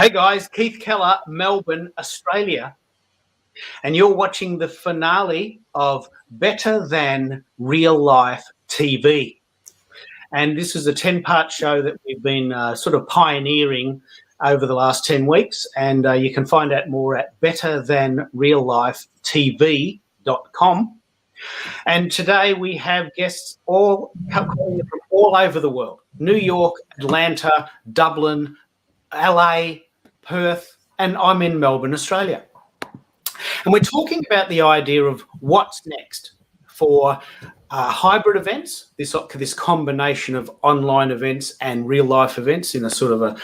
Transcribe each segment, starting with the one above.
Hey guys, Keith Keller, Melbourne, Australia, and you're watching the finale of Better Than Real Life TV. And this is a 10-part show that we've been sort of pioneering over the last 10 weeks, and you can find out more at betterthanreallifetv.com. And today we have guests all calling from all over the world: New York, Atlanta, Dublin, LA, Perth, and I'm in Melbourne, Australia. And we're talking about the idea of what's next for hybrid events, this combination of online events and real life events in a sort of a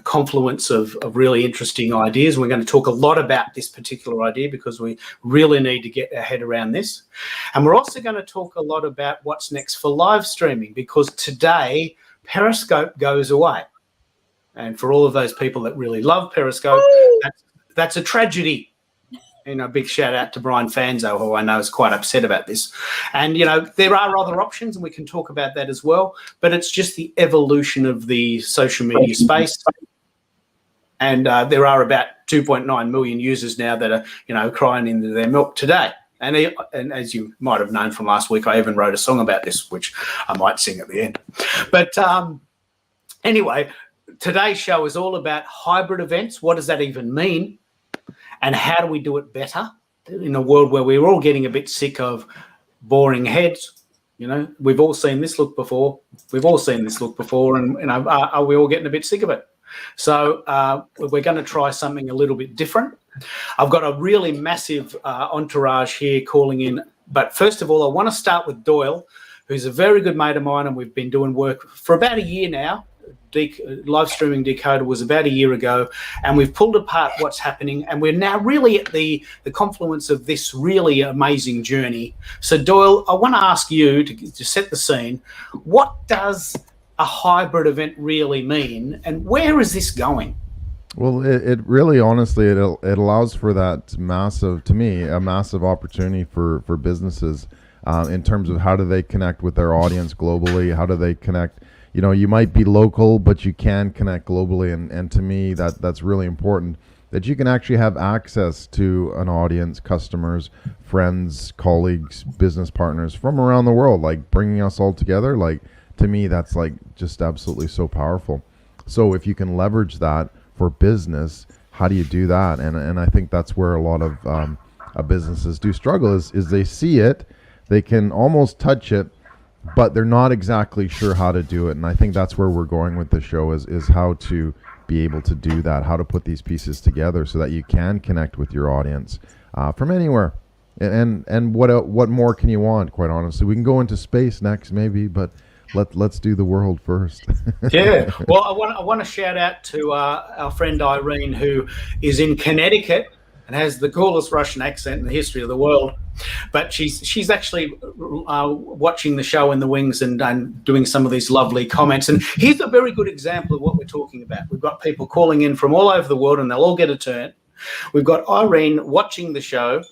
confluence of really interesting ideas. We're going to talk a lot about this particular idea because we really need to get our head around this. And we're also going to talk a lot about what's next for live streaming, because today Periscope goes away. And for all of those people that really love Periscope, that's a tragedy. You know, big shout out to Brian Fanzo, who I know is quite upset about this. And, you know, there are other options, and we can talk about that as well. But it's just the evolution of the social media space. And there are about 2.9 million users now that are, you know, crying into their milk today. And as you might have known from last week, I even wrote a song about this, which I might sing at the end. But anyway, today's show is all about hybrid events. What does that even mean? And how do we do it better in a world where we're all getting a bit sick of boring heads? You know, we've all seen this look before. And, you know, are we all getting a bit sick of it? So we're going to try something a little bit different. I've got a really massive entourage here calling in. But first of all, I want to start with Doyle, who's a very good mate of mine, and we've been doing work for about a year now. Live streaming Decoder was about a year ago, and we've pulled apart what's happening, and we're now really at the confluence of this really amazing journey. So Doyle, I want to ask you to set the scene. What does a hybrid event really mean, and where is this going? Well, it really, honestly, it allows for that massive opportunity for businesses in terms of how do they connect with their audience globally, how do they connect. You know, you might be local, but you can connect globally. And to me, that's really important, that you can actually have access to an audience, customers, friends, colleagues, business partners from around the world, like bringing us all together. Like, to me, that's like just absolutely so powerful. So if you can leverage that for business, how do you do that? And I think that's where a lot of businesses do struggle is they see it, they can almost touch it, but they're not exactly sure how to do it. And I think that's where we're going with the show is how to be able to do that, how to put these pieces together so that you can connect with your audience from anywhere. And what more can you want, quite honestly? We can go into space next maybe, but let's do the world first. Yeah. Well, I want to shout out to our friend Irene, who is in Connecticut and has the coolest Russian accent in the history of the world. But she's actually watching the show in the wings and doing some of these lovely comments. And here's a very good example of what we're talking about. We've got people calling in from all over the world, and they'll all get a turn. We've got Irene watching the show,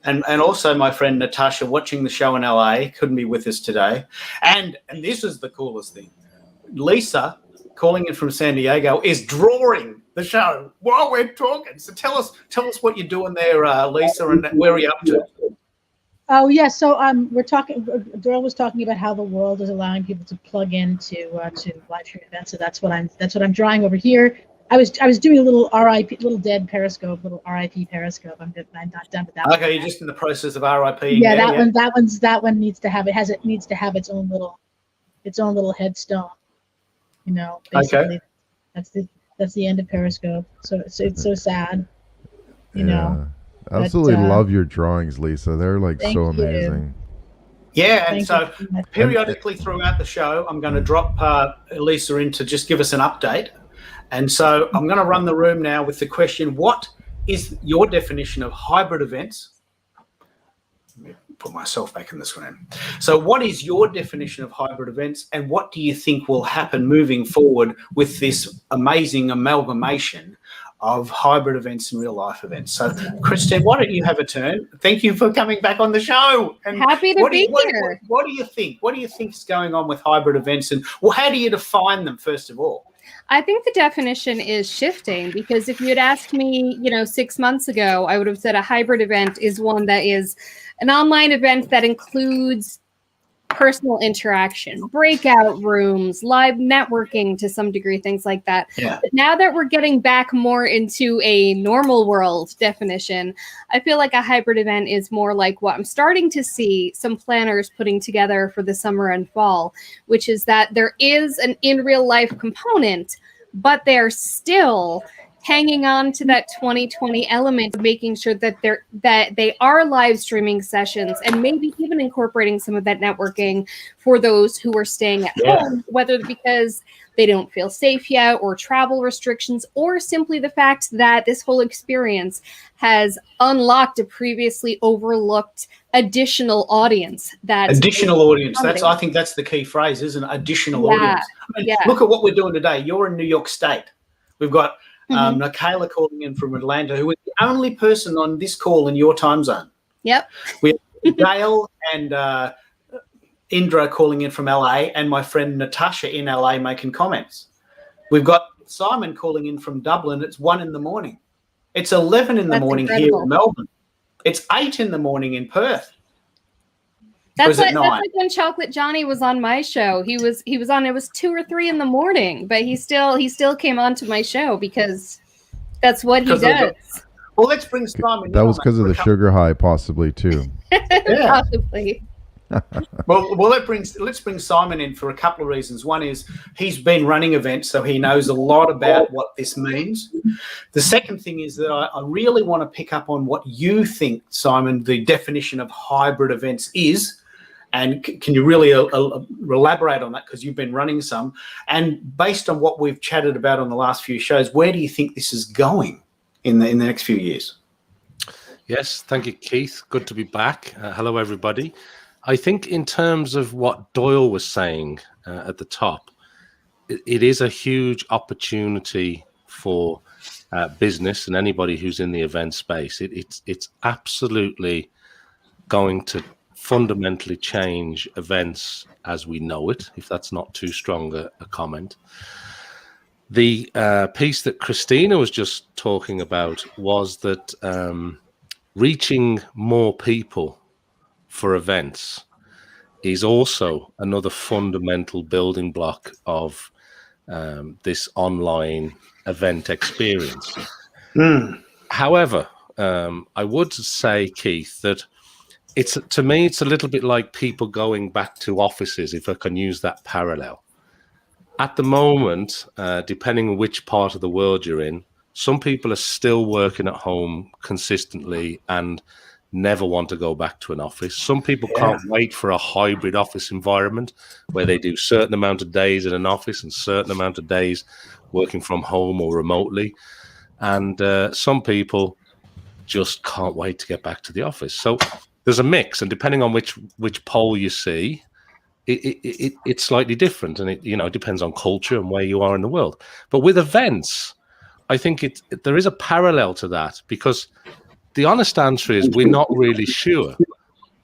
and also my friend Natasha watching the show in LA, couldn't be with us today. And this is the coolest thing. Lisa, calling in from San Diego, is drawing the show while we're talking. So tell us what you're doing there, Lisa, and where are you up to? Oh yeah, so we're talking. Doyle was talking about how the world is allowing people to plug into live stream events. So that's what I'm drawing over here. I was doing a little dead Periscope, little RIP Periscope. I'm not done with that. Okay, you're just in the process of RIP. Yeah, that one needs to have its own little headstone. You know, basically, okay. That's the end of Periscope. So it's so sad. You know. Absolutely love your drawings, Lisa. They're like so amazing. Yeah, and so periodically throughout the show, I'm going to drop Lisa in to just give us an update. And so I'm going to run the room now with the question, what is your definition of hybrid events? Let me put myself back in the screen. So what is your definition of hybrid events, and what do you think will happen moving forward with this amazing amalgamation of hybrid events and real life events? So, Christine, why don't you have a turn? Thank you for coming back on the show. And happy to be here. What do you think? What do you think is going on with hybrid events, and how do you define them, first of all? I think the definition is shifting, because if you had asked me, 6 months ago, I would have said a hybrid event is one that is an online event that includes personal interaction, breakout rooms, live networking to some degree, things like that. Yeah. But now that we're getting back more into a normal world definition, I feel like a hybrid event is more like what I'm starting to see some planners putting together for the summer and fall, which is that there is an in real life component, but they're still hanging on to that 2020 element of making sure that they are live streaming sessions, and maybe even incorporating some of that networking for those who are staying at home, whether because they don't feel safe yet, or travel restrictions, or simply the fact that this whole experience has unlocked a previously overlooked additional audience. I think that's the key phrase, isn't it? Additional audience. Look at what we're doing today. You're in New York State. We've got Nikayla calling in from Atlanta, who is the only person on this call in your time zone. Yep. We have Gail and Indra calling in from LA, and my friend Natasha in LA making comments. We've got Simon calling in from Dublin. It's 1 a.m. It's 11 in the morning here in Melbourne. It's 8 in the morning in Perth. That's like when Chocolate Johnny was on my show. He was on. It was 2 or 3 in the morning, but he still came onto my show because that's what he does. Well, let's bring Simon. That was because of the sugar high, possibly too. Possibly. well, let's bring Simon in for a couple of reasons. One is he's been running events, so he knows a lot about what this means. The second thing is that I really want to pick up on what you think, Simon, the definition of hybrid events is. And can you really elaborate on that, because you've been running some? And based on what we've chatted about on the last few shows, where do you think this is going in the next few years? Yes, thank you, Keith. Good to be back. Hello, everybody. I think in terms of what Doyle was saying at the top, it is a huge opportunity for business and anybody who's in the event space. It's absolutely going to fundamentally change events as we know it, if that's not too strong a comment. The piece that Christina was just talking about was that reaching more people for events is also another fundamental building block of this online event experience. However, I would say, Keith, that to me, it's a little bit like people going back to offices, if I can use that parallel. At the moment, depending on which part of the world you're in, some people are still working at home consistently and never want to go back to an office. Some people can't wait for a hybrid office environment where they do certain amount of days in an office and certain amount of days working from home or remotely. And some people just can't wait to get back to the office. So there's a mix, and depending on which poll you see, it's slightly different, and it depends on culture and where you are in the world. But with events, I think there is a parallel to that, because the honest answer is we're not really sure.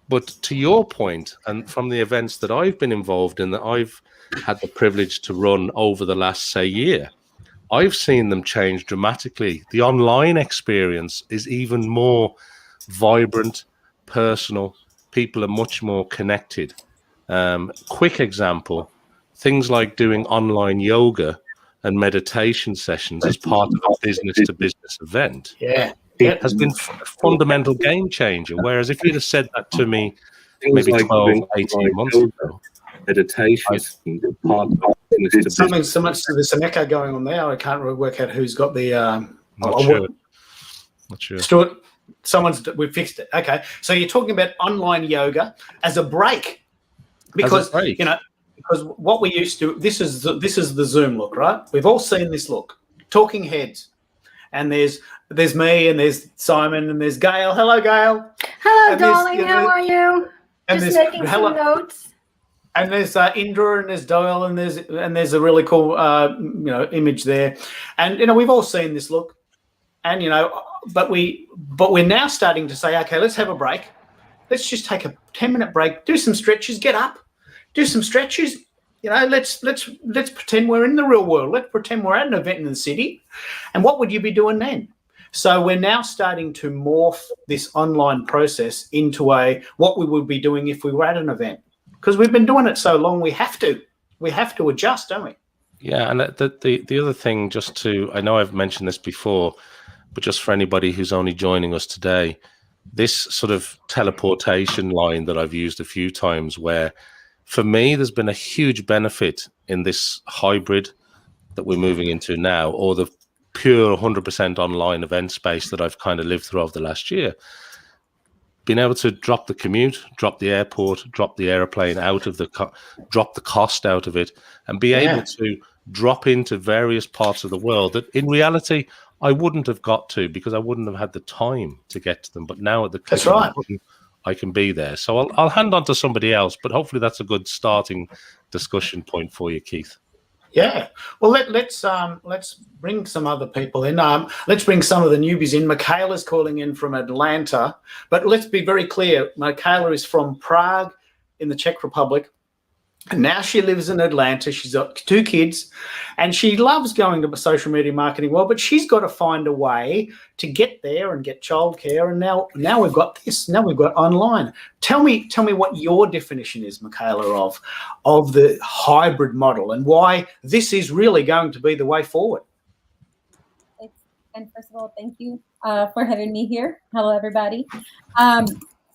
But to your point, and from the events that I've been involved in, that I've had the privilege to run over the last, say, year, I've seen them change dramatically. The online experience is even more vibrant, personal. People are much more connected. Quick example, things like doing online yoga and meditation sessions as part of a business-to-business event. It has been a fundamental game changer. Whereas if you'd have said that to me maybe 12, 18 months ago, meditation is part of business. There's some echo going on there. I can't really work out who's got the. Not sure. Stuart, we've fixed it. Okay, so you're talking about online yoga as a break, because because what we used to. This is the Zoom look, right? We've all seen this look. Talking heads, and there's me, and there's Simon, and there's Gail. Hello, Gail. Hello, darling. How are you? And just making some notes. And there's Indra, and there's Doyle, and there's a really cool image there, and we've all seen this look, and but we're now starting to say, okay, let's have a break. Let's just take a 10-minute break, do some stretches, get up, do some stretches, let's pretend we're in the real world. Let's pretend we're at an event in the city. And what would you be doing then? So we're now starting to morph this online process into what we would be doing if we were at an event. Because we've been doing it so long, we have to adjust, don't we? Yeah, and the other thing, I know I've mentioned this before, but just for anybody who's only joining us today, this sort of teleportation line that I've used a few times, where for me, there's been a huge benefit in this hybrid that we're moving into now, or the pure 100% online event space that I've kind of lived through over the last year. Being able to drop the commute, drop the airport, drop the airplane drop the cost out of it, and be able to drop into various parts of the world that in reality I wouldn't have got to because I wouldn't have had the time to get to them. But now at the click of a button, I can be there. So I'll hand on to somebody else, but hopefully that's a good starting discussion point for you, Keith. Yeah. Well, let's bring some other people in. Let's bring some of the newbies in. Michaela's calling in from Atlanta, but let's be very clear. Michaela is from Prague in the Czech Republic, and now she lives in Atlanta. She's got 2 kids, and she loves going to the social media marketing world, but she's got to find a way to get there and get childcare. And now we've got this. Now we've got online. Tell me what your definition is, Michaela, of the hybrid model and why this is really going to be the way forward. And first of all, thank you for having me here. Hello, everybody.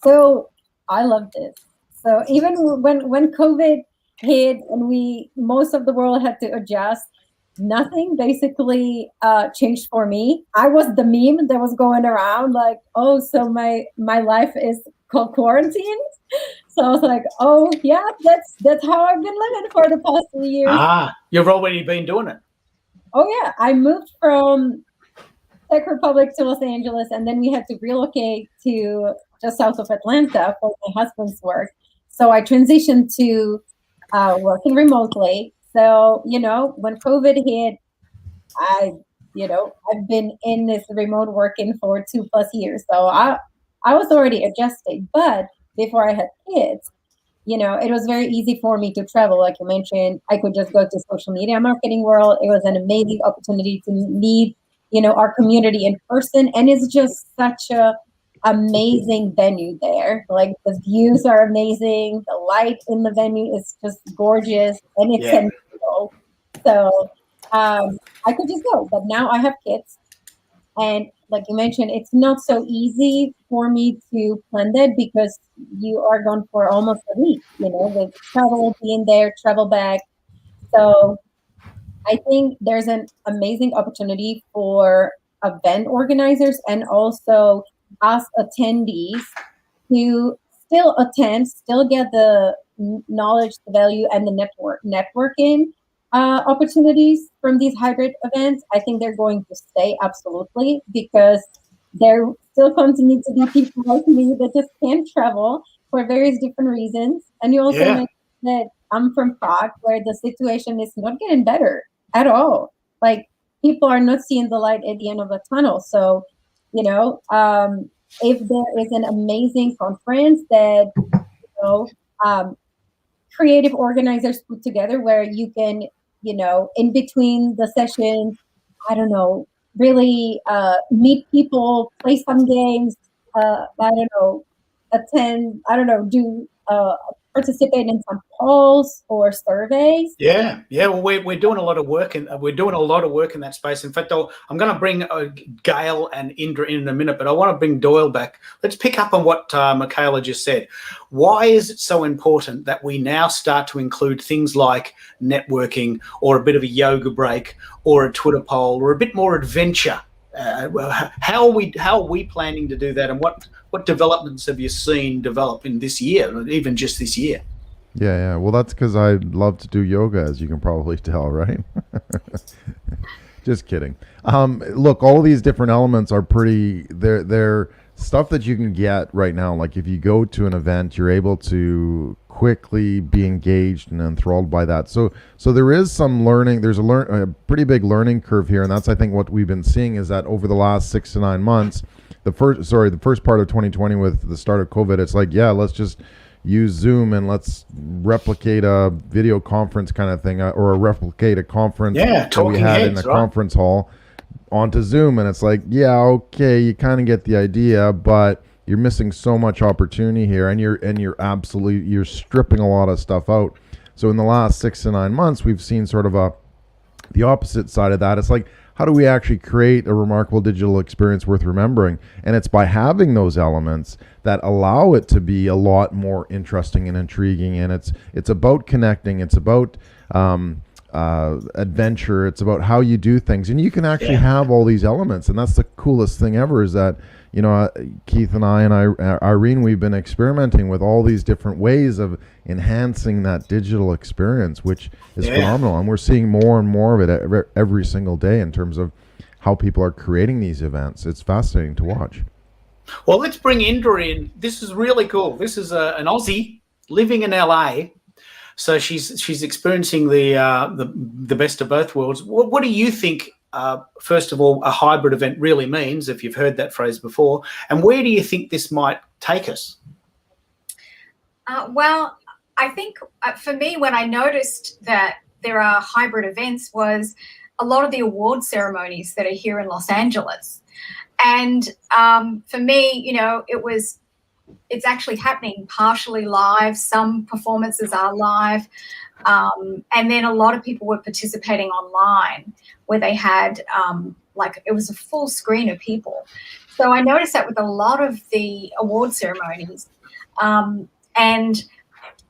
So I love this. So even when COVID hit and most of the world had to adjust, nothing basically changed for me. I was the meme that was going around like, oh, so my life is called quarantine. So I was like, oh yeah, that's how I've been living for the past 3 years. You've already been doing it. Oh yeah, I moved from Czech Republic to Los Angeles, and then we had to relocate to just south of Atlanta for my husband's work. So I transitioned to working remotely. So, when COVID hit, I've been in this remote working for 2+ years. So I was already adjusting, but before I had kids, it was very easy for me to travel. Like you mentioned, I could just go to social media marketing world. It was an amazing opportunity to meet, our community in person. And it's just such a amazing venue there. Like the views are amazing. The light in the venue is just gorgeous, and it's so I could just go. But now I have kids, and like you mentioned, it's not so easy for me to plan that because you are gone for almost a week. With travel, being there, travel back. So I think there's an amazing opportunity for event organizers and also us attendees to still attend, still get the knowledge, the value, and the networking opportunities from these hybrid events. I think they're going to stay absolutely because there still continue to be people like me that just can't travel for various different reasons. And you also mentioned that I'm from Prague, where the situation is not getting better at all. Like people are not seeing the light at the end of the tunnel. So if there is an amazing conference that, creative organizers put together where you can, in between the sessions, I don't know, really meet people, play some games, attend, do participate in some polls or surveys. Yeah. Well, we're doing a lot of work, and we're doing a lot of work in that space. In fact, I'm going to bring Gail and Indra in a minute, but I want to bring Doyle back. Let's pick up on what Michaela just said. Why is it so important that we now start to include things like networking, or a bit of a yoga break, or a Twitter poll, or a bit more adventure? How are we planning to do that, and what developments have you seen develop in this year, or even just this year? Yeah. Well, that's because I love to do yoga, as you can probably tell, right? Just kidding. Look, all these different elements are they're stuff that you can get right now. Like if you go to an event, you're able to quickly be engaged and enthralled by that. So there is some learning. There's a pretty big learning curve here, and that's, I think, what we've been seeing is that over the last 6 to 9 months, the first part of 2020 with the start of COVID, it's like, yeah, let's just use Zoom and let's replicate a video conference kind of thing, or replicate a conference that we had in a conference hall onto Zoom. And it's like, yeah, okay, you kind of get the idea, but you're missing so much opportunity here, and you're stripping a lot of stuff out. So in the last 6 to 9 months, we've seen sort of the opposite side of that. It's like, how do we actually create a remarkable digital experience worth remembering? And it's by having those elements that allow it to be a lot more interesting and intriguing. And it's about connecting. It's about adventure. It's about how you do things. And you can actually have all these elements. And that's the coolest thing ever, is that, you know, Keith and I and Irene, we've been experimenting with all these different ways of enhancing that digital experience, which is phenomenal. And we're seeing more and more of it every single day in terms of how people are creating these events. It's fascinating to watch. Well, let's bring Indra in. This is really cool. This is an Aussie living in LA. So she's experiencing the best of both worlds. What do you think, first of all, a hybrid event really means, if you've heard that phrase before, and where do you think this might take us? Well, I think for me, when I noticed that there are hybrid events, was a lot of the award ceremonies that are here in Los Angeles. And for me, you know, it's actually happening partially live. Some performances are live. And then a lot of people were participating online, where they had like, it was a full screen of people. So I noticed that with a lot of the award ceremonies. And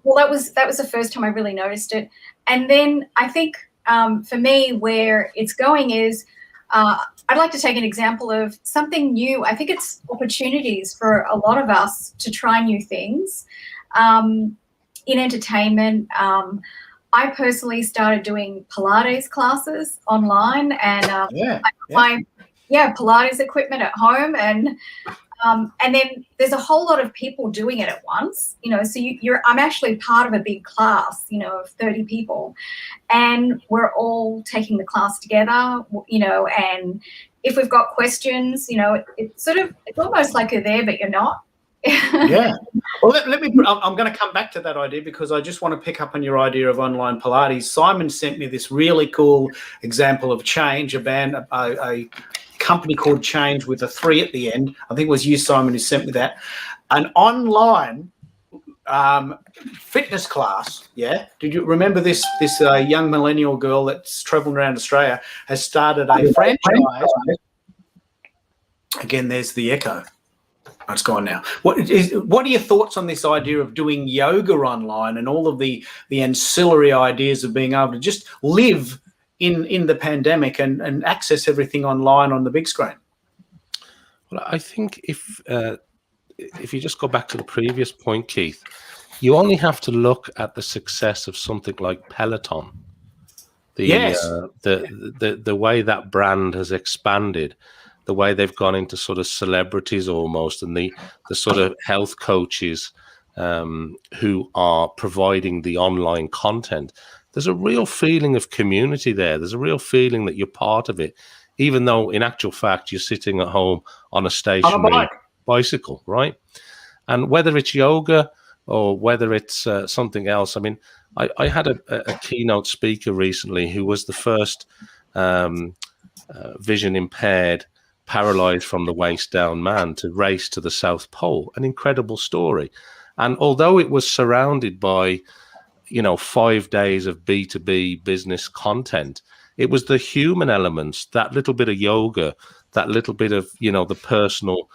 well, that was the first time I really noticed it. And then I think for me, where it's going is, I'd like to take an example of something new. I think it's opportunities for a lot of us to try new things in entertainment. I personally started doing Pilates classes online, and my Pilates equipment at home, and then there's a whole lot of people doing it at once, you know, so I'm actually part of a big class, you know, of 30 people, and we're all taking the class together, you know, and if we've got questions, you know, it's almost like you're there, but you're not. Yeah. Well, let me, I'm going to come back to that idea, because I just want to pick up on your idea of online Pilates. Simon sent me this really cool example of Change, a company called Change with a 3 at the end. I think it was you, Simon, who sent me that. An online fitness class. Yeah. Did you remember this young millennial girl that's traveling around Australia has started a franchise? Again, there's the echo. Oh, it's gone now. What are your thoughts on this idea of doing yoga online and all of the ancillary ideas of being able to just live in the pandemic and access everything online on the big screen? Well, I think if you just go back to the previous point, Keith, you only have to look at the success of something like Peloton. The way that brand has expanded, the way they've gone into sort of celebrities almost, and the sort of health coaches who are providing the online content. There's a real feeling of community there. There's a real feeling that you're part of it, even though in actual fact you're sitting at home on a stationary bicycle, right? And whether it's yoga or whether it's something else, I mean, I had a keynote speaker recently who was the first vision impaired, paralyzed from the waist down man to race to the South Pole. An incredible story. And although it was surrounded by, 5 days of B2B business content, it was the human elements, that little bit of yoga, that little bit of, the personal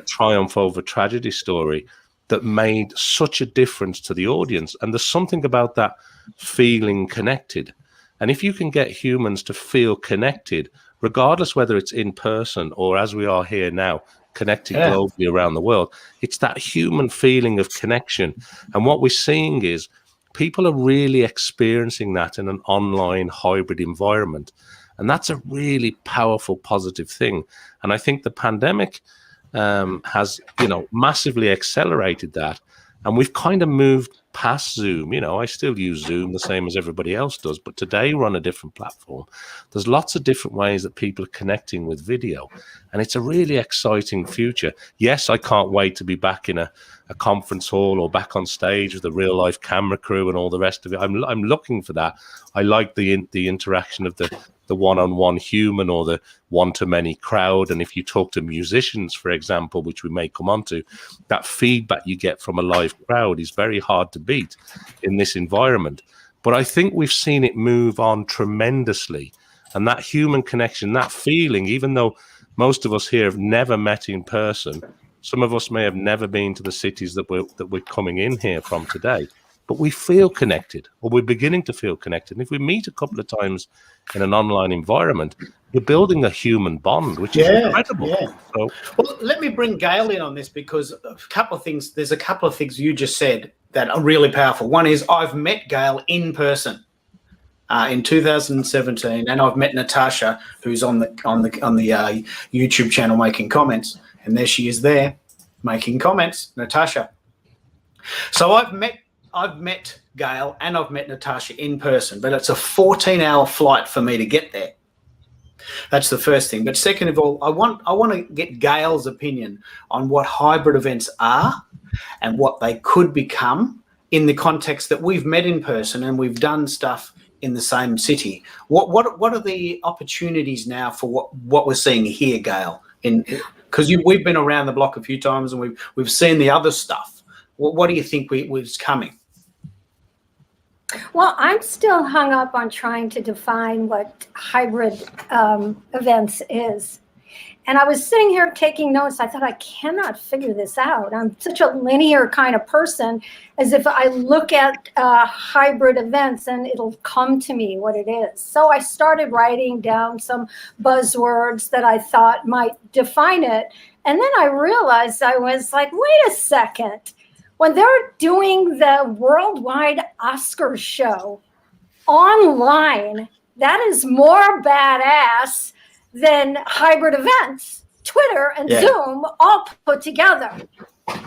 triumph over tragedy story that made such a difference to the audience. And there's something about that feeling connected. And if you can get humans to feel connected, regardless whether it's in person or as we are here now, connected globally around the world, it's that human feeling of connection. And what we're seeing is people are really experiencing that in an online hybrid environment. And that's a really powerful, positive thing. And I think the pandemic has, massively accelerated that. And we've kind of moved past Zoom. I still use Zoom the same as everybody else does, but today we're on a different platform. There's lots of different ways that people are connecting with video, and it's a really exciting future. Yes, I can't wait to be back in a a conference hall or back on stage with a real life camera crew and all the rest of it. I'm looking for that. I like the interaction of the one-on-one human or the one-to-many crowd. And if you talk to musicians, for example, which we may come on to, that feedback you get from a live crowd is very hard to beat in this environment. But I think we've seen it move on tremendously. And that human connection, that feeling, even though most of us here have never met in person, some of us may have never been to the cities that we're coming in here from today, but we feel connected, or we're beginning to feel connected. And if we meet a couple of times in an online environment, you're building a human bond, which is incredible. Yeah. So, well, let me bring Gail in on this, because there's a couple of things you just said that are really powerful. One is I've met Gail in person in 2017, and I've met Natasha, who's on the YouTube channel making comments. And there she is there making comments, Natasha. So I've met Gail and I've met Natasha in person, but it's a 14-hour flight for me to get there. That's the first thing. But second of all, I want to get Gail's opinion on what hybrid events are and what they could become in the context that we've met in person and we've done stuff in the same city. What are the opportunities now for what we're seeing here, Gail? Because we've been around the block a few times and we've seen the other stuff. What do you think was coming? Well, I'm still hung up on trying to define what hybrid events is. And I was sitting here taking notes. I thought, I cannot figure this out. I'm such a linear kind of person, as if I look at hybrid events and it'll come to me what it is. So I started writing down some buzzwords that I thought might define it. And then I realized, I was like, wait a second. When they're doing the worldwide Oscar show online, that is more badass than hybrid events, Twitter and Zoom all put together.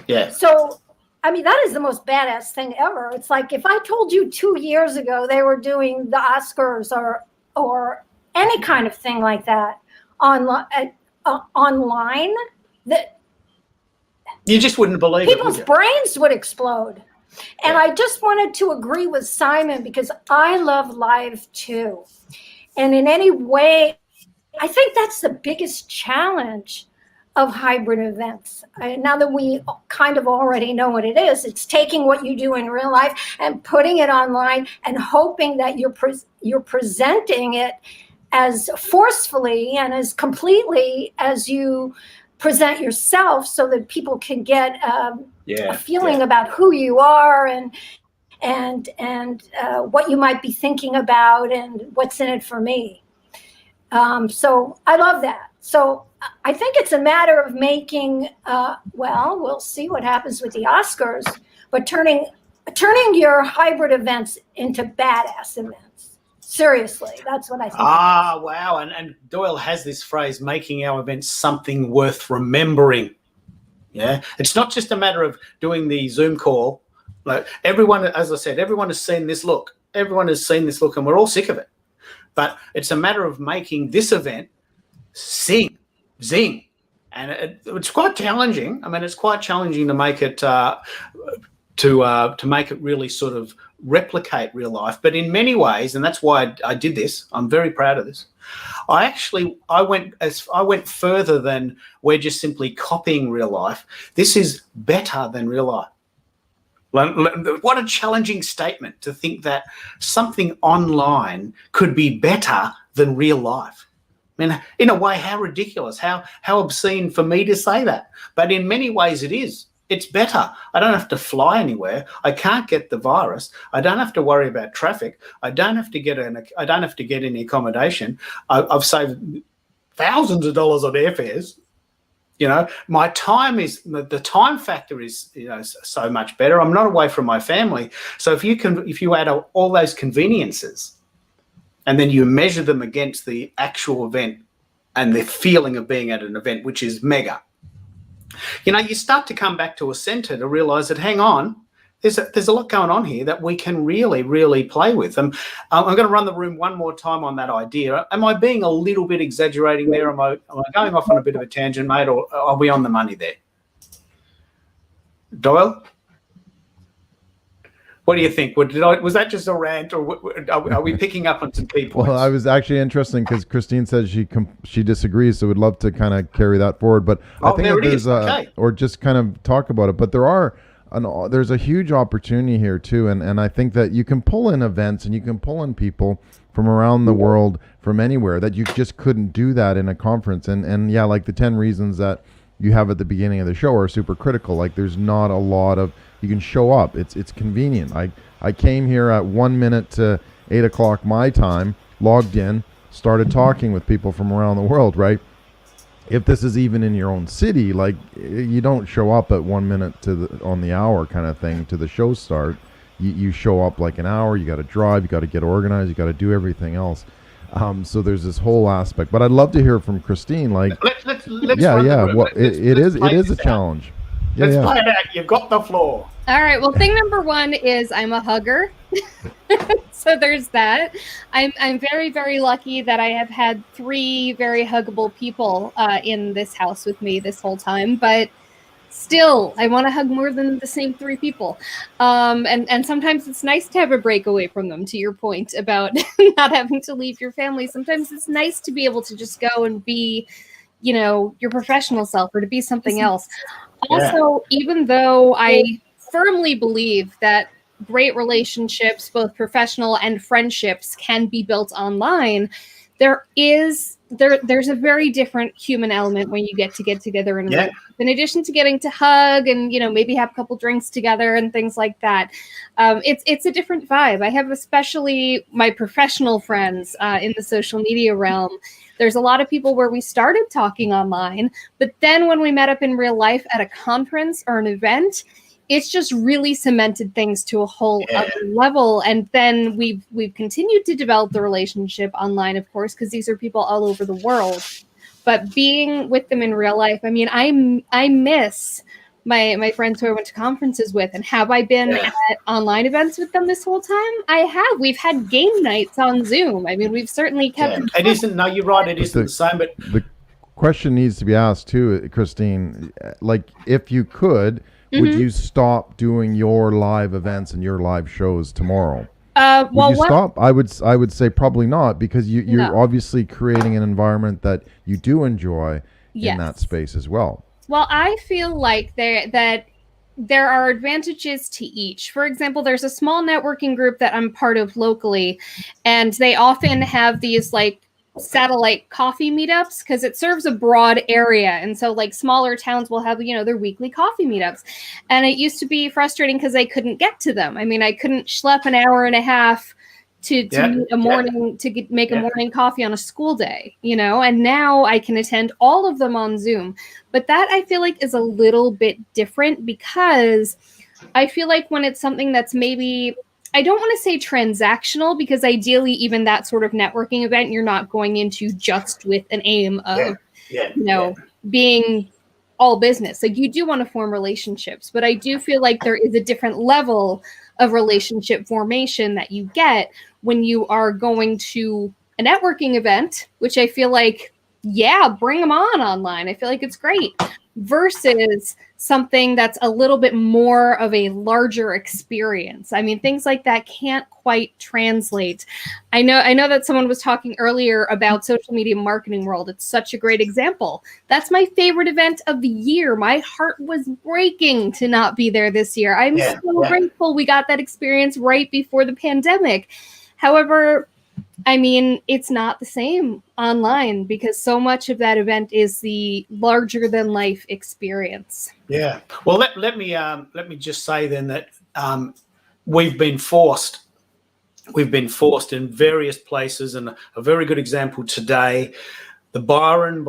Yeah. So, I mean, that is the most badass thing ever. It's like if I told you 2 years ago they were doing the Oscars or any kind of thing like that online, that you just wouldn't believe people's brains would explode. And I just wanted to agree with Simon, because I love live too. And in any way, I think that's the biggest challenge of hybrid events. Now that we kind of already know what it is, it's taking what you do in real life and putting it online and hoping that you're presenting it as forcefully and as completely as you present yourself, so that people can get a feeling about who you are and what you might be thinking about and what's in it for me. So I love that. So I think it's a matter of making, we'll see what happens with the Oscars, but turning your hybrid events into badass events. Seriously, that's what I think. Ah, wow. And Doyle has this phrase, making our events something worth remembering. Yeah. It's not just a matter of doing the Zoom call. Like everyone, as I said, everyone has seen this look. Everyone has seen this look and we're all sick of it. But it's a matter of making this event zing. And it's quite challenging. I mean, it's quite challenging to make it to make it really sort of replicate real life. But in many ways, and that's why I did this, I'm very proud of this. I went further than we're just simply copying real life. This is better than real life. What a challenging statement to think that something online could be better than real life. I mean, in a way, how ridiculous, how obscene for me to say that. But in many ways it is. It's better. I don't have to fly anywhere. I can't get the virus. I don't have to worry about traffic. I don't have to get any accommodation. I've saved thousands of dollars on airfares. You know, my time is the time factor is, you know, so much better. I'm not away from my family. So if you add all those conveniences and then you measure them against the actual event and the feeling of being at an event, which is mega, you know, you start to come back to a center to realize that, hang on, there's a lot going on here that we can really, really play with. I'm going to run the room one more time on that idea. Am I being a little bit exaggerating there? Am I going off on a bit of a tangent, mate, or are we on the money there? Doyle? What do you think? Was that just a rant, or are we picking up on some key points? Well, I was actually interesting because Christine says she disagrees, so we'd love to kind of carry that forward. But I think that there's or just kind of talk about it. But there's a huge opportunity here too, and I think that you can pull in events and you can pull in people from around the world, from anywhere, that you just couldn't do that in a conference. And yeah, like the 10 reasons that you have at the beginning of the show are super critical. Like there's not a lot of, you can show up. It's convenient. I came here at 1 minute to 8 o'clock my time, logged in, started talking with people from around the world, right? If this is even in your own city, like you don't show up at 1 minute on the hour kind of thing to the show start. You show up like an hour, you got to drive, you got to get organized, you got to do everything else. So there's this whole aspect, but I'd love to hear from Christine. Like, let's well, it is a challenge. Let's play it out. You've got the floor. All right. Well, thing number one is I'm a hugger. So there's that. I'm very, very lucky that I have had 3 very huggable people in this house with me this whole time. But still, I want to hug more than the same 3 people. And sometimes it's nice to have a break away from them, to your point about not having to leave your family. Sometimes it's nice to be able to just go and be, your professional self, or to be something else. Also, even though I firmly believe that great relationships, both professional and friendships, can be built online, there's a very different human element when you get together in real life. In addition to getting to hug and maybe have a couple drinks together and things like that, it's a different vibe. I have especially my professional friends in the social media realm. There's a lot of people where we started talking online, but then when we met up in real life at a conference or an event, it's just really cemented things to a whole other level. And then we've continued to develop the relationship online, of course, because these are people all over the world. But being with them in real life, I mean, I miss my friends who I went to conferences with. And have I been at online events with them this whole time? I have. We've had game nights on Zoom. I mean, we've certainly kept it isn't. No, you're right. It isn't the same. But the question needs to be asked too, Christine. Like, if you could, would you stop doing your live events and your live shows tomorrow? Would you stop? I would say probably not, because you're obviously creating an environment that you do enjoy in that space as well. Well, I feel like there are advantages to each. For example, there's a small networking group that I'm part of locally, and they often have these like satellite coffee meetups because it serves a broad area. And so like smaller towns will have, their weekly coffee meetups. And it used to be frustrating because I couldn't get to them. I mean, I couldn't schlep an hour and a half to meet a morning to make a morning coffee on a school day, and now I can attend all of them on Zoom. But that I feel like is a little bit different, because I feel like when it's something that's maybe, I don't want to say transactional, because ideally even that sort of networking event, you're not going into just with an aim of, being all business. Like, you do want to form relationships, but I do feel like there is a different level of relationship formation that you get when you are going to a networking event, which I feel like, bring them on online. I feel like it's great, versus something that's a little bit more of a larger experience. I mean, things like that can't quite translate. I know that someone was talking earlier about social media marketing world. It's such a great example. That's my favorite event of the year. My heart was breaking to not be there this year. I'm so grateful we got that experience right before the pandemic. However, I mean, it's not the same online, because so much of that event is the larger than life experience. Yeah. Well, let me just say then that we've been forced in various places, and a very good example today, the Byron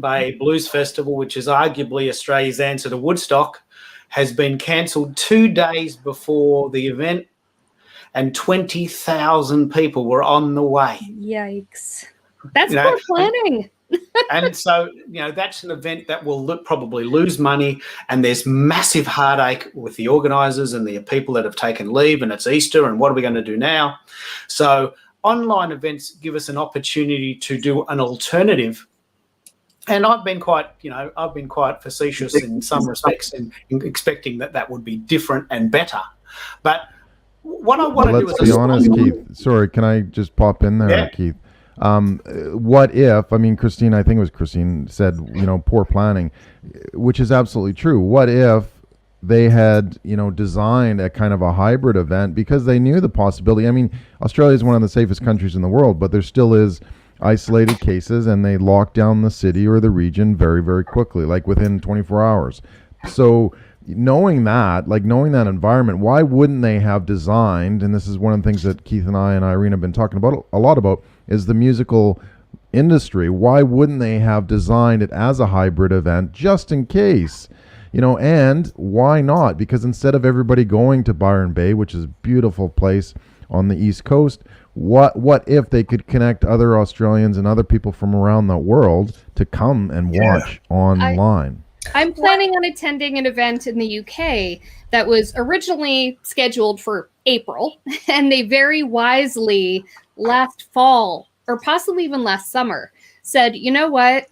Bay Blues Festival, which is arguably Australia's answer to Woodstock, has been cancelled 2 days before the event. And 20,000 people were on the way. Yikes. That's poor planning. And so, that's an event that will probably lose money, and there's massive heartache with the organisers and the people that have taken leave, and it's Easter, and what are we going to do now? So online events give us an opportunity to do an alternative And I've been quite facetious in some respects in expecting that would be different and better. But what I want to do is... Let's be honest, Keith. Sorry, can I just pop in there, Yeah. Keith? What if, I mean, Christine, I think it was Christine, said, poor planning, which is absolutely true. What if they had, designed a kind of a hybrid event because they knew the possibility? I mean, Australia is one of the safest countries in the world, but there still is isolated cases, and they lock down the city or the region very, very quickly, like within 24 hours. So knowing that environment, why wouldn't they have designed, and this is one of the things that Keith and I and Irene have been talking about a lot about, is the musical industry. Why wouldn't they have designed it as a hybrid event just in case? And why not? Because instead of everybody going to Byron Bay, which is a beautiful place on the East Coast, what if they could connect other Australians and other people from around the world to come and watch online? I'm planning on attending an event in the UK that was originally scheduled for April, and they very wisely last fall, or possibly even last summer, said, you know what?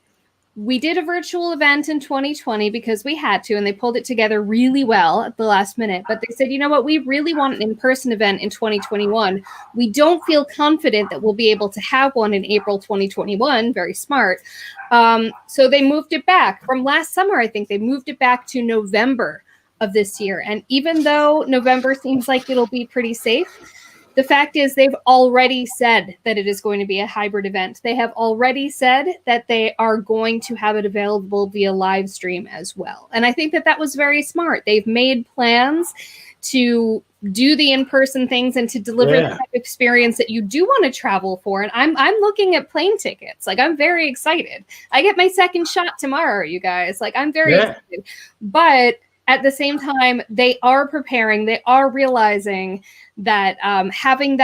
We did a virtual event in 2020 because we had to, and they pulled it together really well at the last minute. But they said, you know what? We really want an in-person event in 2021. We don't feel confident that we'll be able to have one in April 2021. Very smart. So they moved it back from last summer. I think they moved it back to November of this year. And even though November seems like it'll be pretty safe, the fact is they've already said that it is going to be a hybrid event. They have already said that they are going to have it available via live stream as well. And I think that was very smart. They've made plans to do the in-person things and to deliver the type of experience that you do want to travel for. And I'm looking at plane tickets. Like, I'm very excited. I get my second shot tomorrow, you guys. Like, I'm very excited. But at the same time, they are preparing. They are realizing that having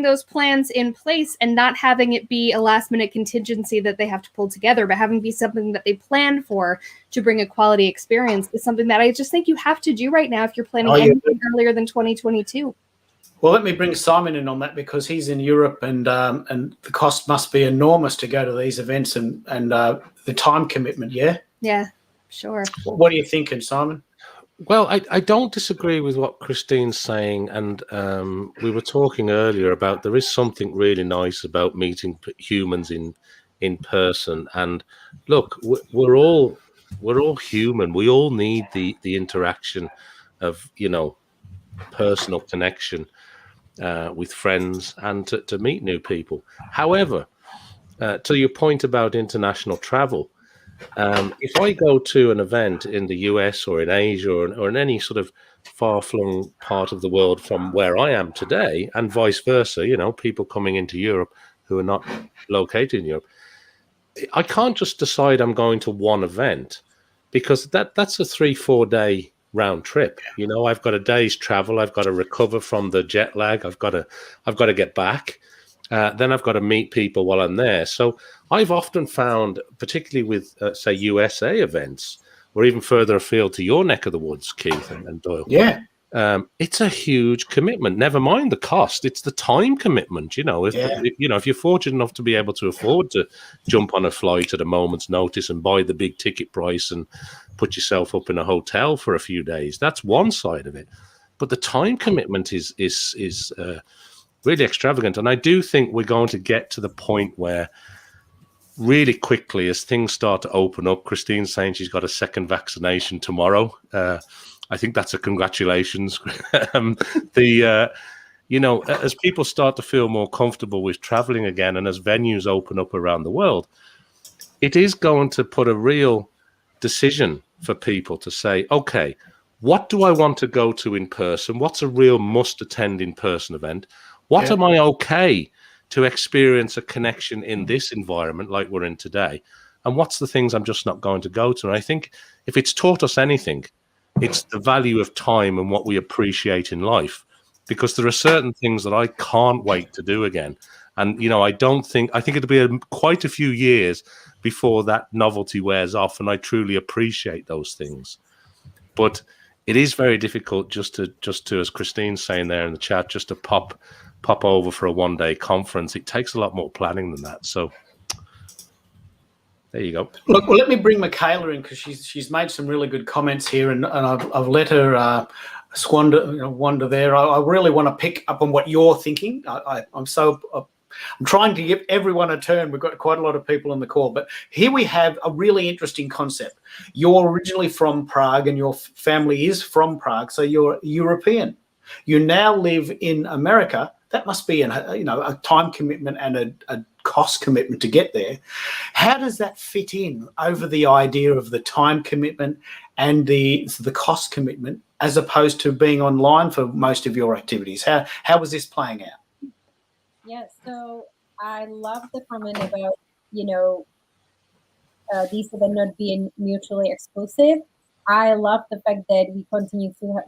those plans in place and not having it be a last minute contingency that they have to pull together, but having it be something that they plan for to bring a quality experience is something that I just think you have to do right now if you're planning anything earlier than 2022. Well, let me bring Simon in on that, because he's in Europe, and the cost must be enormous to go to these events, and the time commitment. Yeah, sure. What are you thinking, Simon? Well, I don't disagree with what Christine's saying, and we were talking earlier about there is something really nice about meeting humans in person. And look, we're all human. We all need the interaction of personal connection with friends and to meet new people. However, to your point about international travel. If I go to an event in the US or in Asia or in any sort of far-flung part of the world from where I am today, and vice versa, people coming into Europe who are not located in Europe, I can't just decide I'm going to one event, because that's a 3-4 day round trip. I've got a day's travel. I've got to recover from the jet lag. I've got to get back. Then I've got to meet people while I'm there. So I've often found, particularly with, say, USA events, or even further afield to your neck of the woods, Keith and Doyle. Yeah. It's a huge commitment. Never mind the cost; it's the time commitment. If you're fortunate enough to be able to afford to jump on a flight at a moment's notice and buy the big ticket price and put yourself up in a hotel for a few days, that's one side of it. But the time commitment is really extravagant. And I do think we're going to get to the point where really quickly, as things start to open up, Christine's saying she's got a second vaccination tomorrow. I think that's a congratulations. As people start to feel more comfortable with traveling again, and as venues open up around the world, it is going to put a real decision for people to say, okay, what do I want to go to in person? What's a real must attend in person event? What am I okay to experience a connection in this environment like we're in today? And what's the things I'm just not going to go to? And I think if it's taught us anything, it's the value of time and what we appreciate in life, because there are certain things that I can't wait to do again. And, I think it'll be quite a few years before that novelty wears off, and I truly appreciate those things. But it is very difficult just to, as Christine's saying there in the chat, just to pop over for a one-day conference. It takes a lot more planning than that. So There you go. Look, well, let me bring Michaela in because she's made some really good comments here, and I've let her wander there. I really want to pick up on what you're thinking. I'm trying to give everyone a turn. We've got quite a lot of people on the call, but here we have a really interesting concept. You're originally from Prague, and your family is from Prague, so you're European. You now live in America. That must be a time commitment and a cost commitment to get there. How does that fit in over the idea of the time commitment and the cost commitment, as opposed to being online for most of your activities? How was this playing out? Yes, so I love the comment about these events not being mutually exclusive. I love the fact that we continue to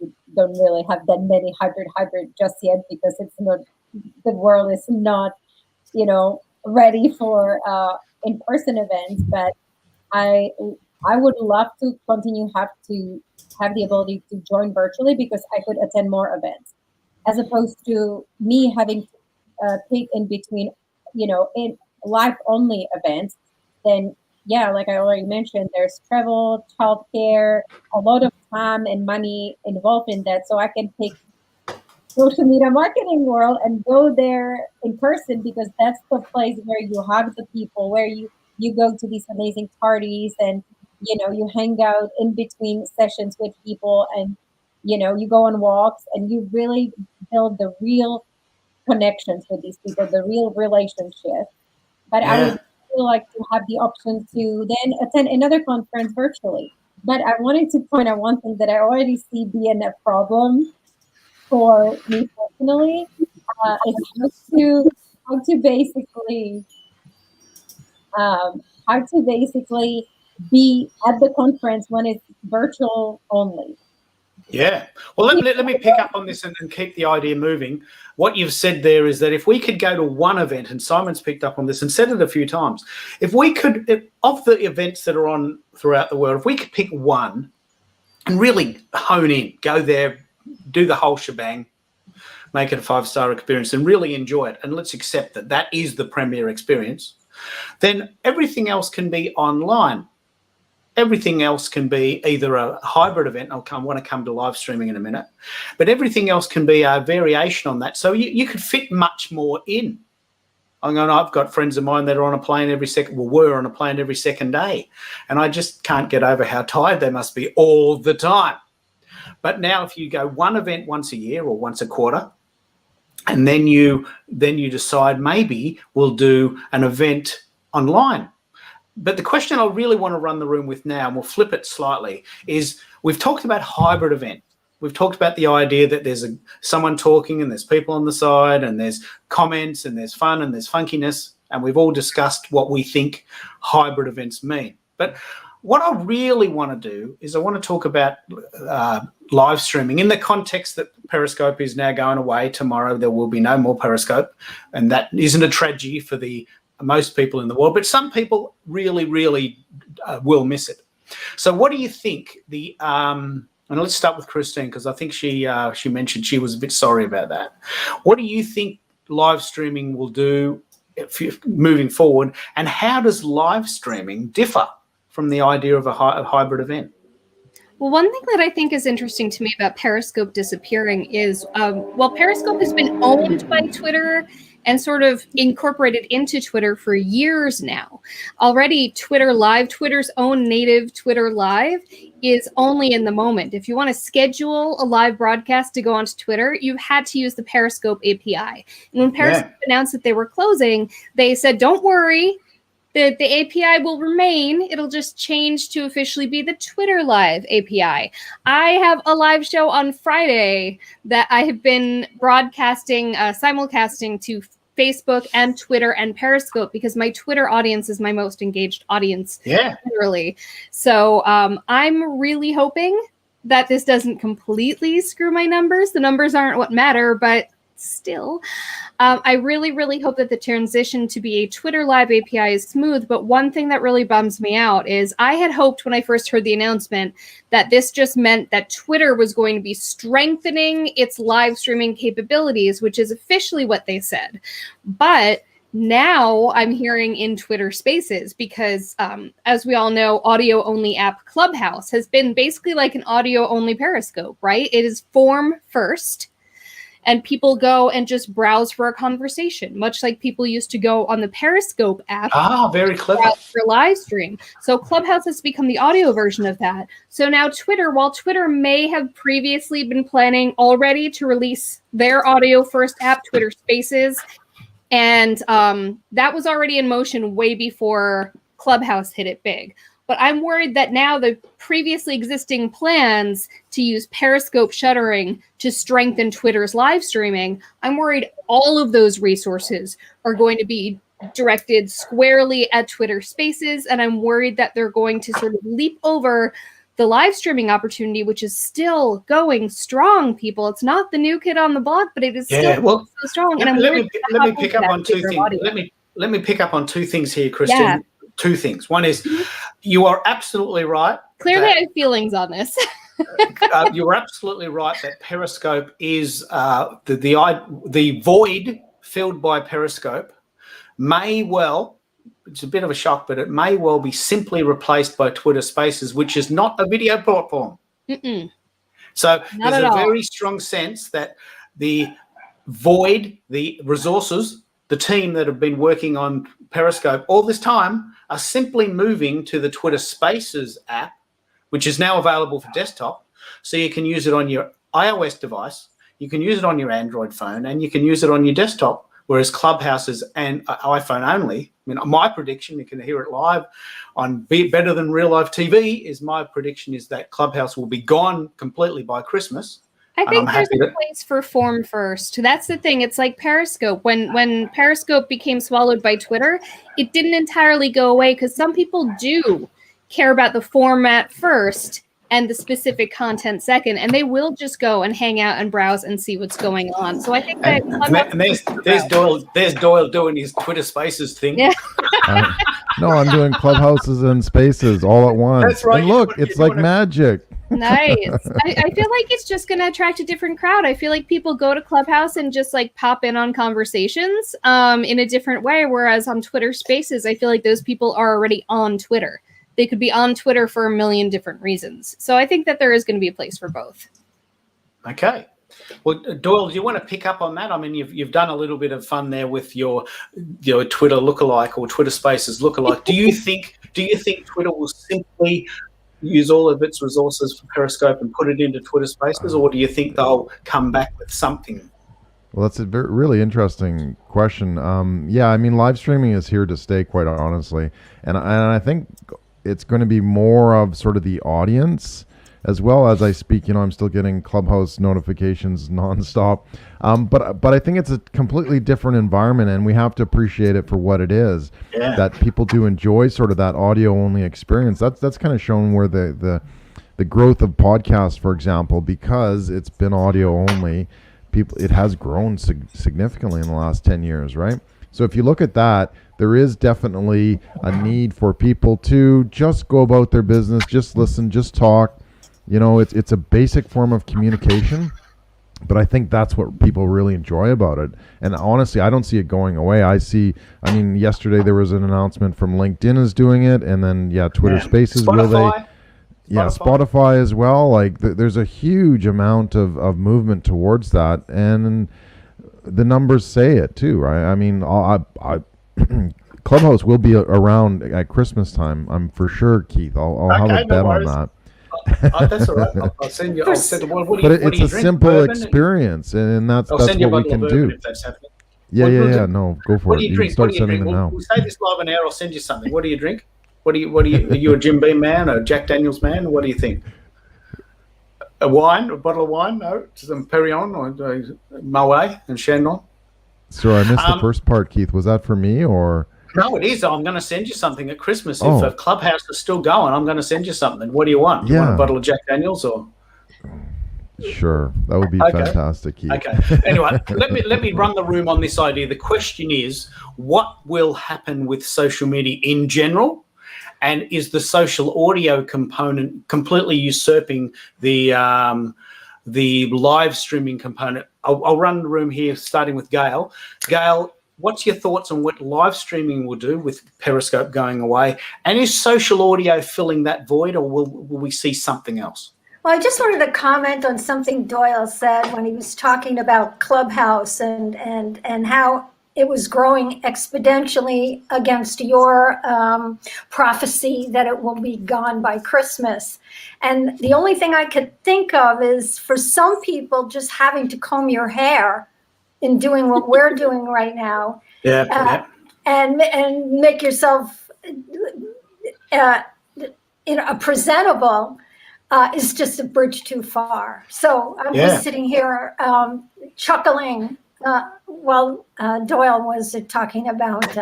we don't really have that many hybrid just yet, because the world is not, ready for in-person events. But I would love to continue have the ability to join virtually, because I could attend more events, as opposed to me having to pick in between, in live only events. Then like I already mentioned, there's travel, childcare, a lot of time and money involved in that. So I can pick social media marketing world and go there in person, because that's the place where you have the people, where you go to these amazing parties, and you hang out in between sessions with people, and you go on walks, and you really build the real connections with these people, the real relationship. But I would like to have the option to then attend another conference virtually. But I wanted to point out one thing that I already see being a problem for me personally, is how to basically be at the conference when it's virtual only. Yeah. Well, let me pick up on this and keep the idea moving. What you've said there is that if we could go to one event, and Simon's picked up on this and said it a few times, of the events that are on throughout the world, if we could pick one and really hone in, go there, do the whole shebang, make it a 5-star experience and really enjoy it, and let's accept that that is the premier experience, then everything else can be online. Everything else can be either a hybrid event. I want to come to live streaming in a minute, but everything else can be a variation on that. So you could fit much more in. I've got friends of mine that are on a plane were on a plane every second day, and I just can't get over how tired they must be all the time. But now if you go one event once a year or once a quarter, and then you decide maybe we'll do an event online. But the question I really want to run the room with now, and we'll flip it slightly, is we've talked about hybrid events. We've talked about the idea that there's someone talking and there's people on the side and there's comments and there's fun and there's funkiness, and we've all discussed what we think hybrid events mean. But what I really want to do is I want to talk about live streaming in the context that Periscope is now going away. Tomorrow there will be no more Periscope, and that isn't a tragedy for most people in the world, but some people really, really will miss it. So what do you think and let's start with Christine, because I think she mentioned she was a bit sorry about that. What do you think live streaming will do moving forward, and how does live streaming differ from the idea of a hybrid event? Well, one thing that I think is interesting to me about Periscope disappearing is, Periscope has been owned by Twitter and sort of incorporated into Twitter for years now. Already Twitter Live, Twitter's own native Twitter Live, is only in the moment. If you want to schedule a live broadcast to go onto Twitter, you had to use the Periscope API. And when Periscope announced that they were closing, they said, don't worry, the API will remain. It'll just change to officially be the Twitter Live API. I have a live show on Friday that I have been broadcasting, simulcasting to Facebook and Twitter and Periscope, because my Twitter audience is my most engaged audience, literally. So I'm really hoping that this doesn't completely screw my numbers. The numbers aren't what matter, but still. I really, really hope that the transition to be a Twitter Live API is smooth. But one thing that really bums me out is I had hoped when I first heard the announcement that this just meant that Twitter was going to be strengthening its live streaming capabilities, which is officially what they said. But Now I'm hearing in Twitter Spaces because, as we all know, audio-only app Clubhouse has been basically like an audio-only Periscope, right? It is form first, and people go and just browse for a conversation, much like people used to go on the Periscope app. Very clever. For live stream. So Clubhouse has become the audio version of that. So now Twitter, while Twitter may have previously been planning already to release their audio first app, Twitter Spaces, and that was already in motion way before Clubhouse hit it big. But I'm worried that now the previously existing plans to use Periscope shuttering to strengthen Twitter's live streaming, I'm worried all of those resources are going to be directed squarely at Twitter Spaces. And I'm worried that they're going to sort of leap over the live streaming opportunity, which is still going strong, people. It's not the new kid on the block, but it is still so strong. Let me pick up on two things. Let me pick up on two things here, Kristen. Yeah. Two things. One is, you are absolutely right. Clearly, I have feelings on this. You are absolutely right that Periscope is the void filled by Periscope may well, it's a bit of a shock, but it may well be simply replaced by Twitter Spaces, which is not a video platform. So there's a very strong sense that the void, the resources, the team that have been working on Periscope all this time are simply moving to the Twitter Spaces app, which is now available for desktop. So you can use it on your iOS device, you can use it on your Android phone, and you can use it on your desktop. Whereas Clubhouse is an iPhone only. I mean, my prediction, you can hear it live on Better Than Real Life TV, is my prediction is that Clubhouse will be gone completely by Christmas. I think there's a place for form first. That's the thing. It's like Periscope. When Periscope became swallowed by Twitter, it didn't entirely go away because some people do care about the format first and the specific content second, and they will just go and hang out and browse and see what's going on. So I think that there's Doyle doing his Twitter Spaces thing. Yeah. No, I'm doing Clubhouses and Spaces all at once. That's right. And look, it's like magic. Nice. I feel like it's just going to attract a different crowd. I feel like people go to Clubhouse and just like pop in on conversations in a different way, whereas on Twitter Spaces, I feel like those people are already on Twitter. They could be on Twitter for a million different reasons. So I think that there is going to be a place for both. Okay. Well, Doyle, do you want to pick up on that? I mean, you've done a little bit of fun there with your Twitter lookalike or Twitter Spaces lookalike. Do you think Twitter will simply use all of its resources for Periscope and put it into Twitter Spaces, or do you think they'll come back with something? Well, that's a really interesting question. Yeah, I mean, live streaming is here to stay, quite honestly, and I think it's going to be more of sort of the audience. As well as I speak, I'm still getting Clubhouse notifications nonstop. But I think it's a completely different environment, and we have to appreciate it for what it is. Yeah. That people do enjoy sort of that audio-only experience. That's kind of shown where the growth of podcasts, for example, because it's been audio-only, it has grown significantly in the last 10 years, right? So if you look at that, there is definitely a need for people to just go about their business, just listen, just talk. It's a basic form of communication, but I think that's what people really enjoy about it. And honestly, I don't see it going away. Yesterday there was an announcement from LinkedIn is doing it, and then Twitter Spaces. Spotify as well. Like there's a huge amount of movement towards that, and the numbers say it too, right? I mean, Clubhouse will be around at Christmas time. I'm for sure, Keith. I'll have a bet on that. That's all right. I'll send you. It's a simple experience, and that's what we can do. If that's happening. Yeah. No, go for it. You can start sending them now. We'll say this live on air. I'll send you something. What do you drink? What do you? Are you a Jim Beam man, a Jack Daniels man? What do you think? A bottle of wine? No, some Perignon or Moet and Chandon. So I missed the first part, Keith. Was that for me or? No, it is. I'm going to send you something at Christmas. If Clubhouse is still going, I'm going to send you something. What do you want? You want a bottle of Jack Daniels or? Sure, that would be fantastic, Keith. Okay. Anyway, let me run the room on this idea. The question is, what will happen with social media in general, and is the social audio component completely usurping the live streaming component? I'll run the room here, starting with Gail. Gail, what's your thoughts on what live streaming will do with Periscope going away? And is social audio filling that void, or will we see something else? Well, I just wanted to comment on something Doyle said when he was talking about Clubhouse and how it was growing exponentially against your prophecy that it will be gone by Christmas. And the only thing I could think of is for some people just having to comb your hair in doing what we're doing right now. And make yourself presentable. Is just a bridge too far. So I'm just sitting here chuckling while Doyle was talking about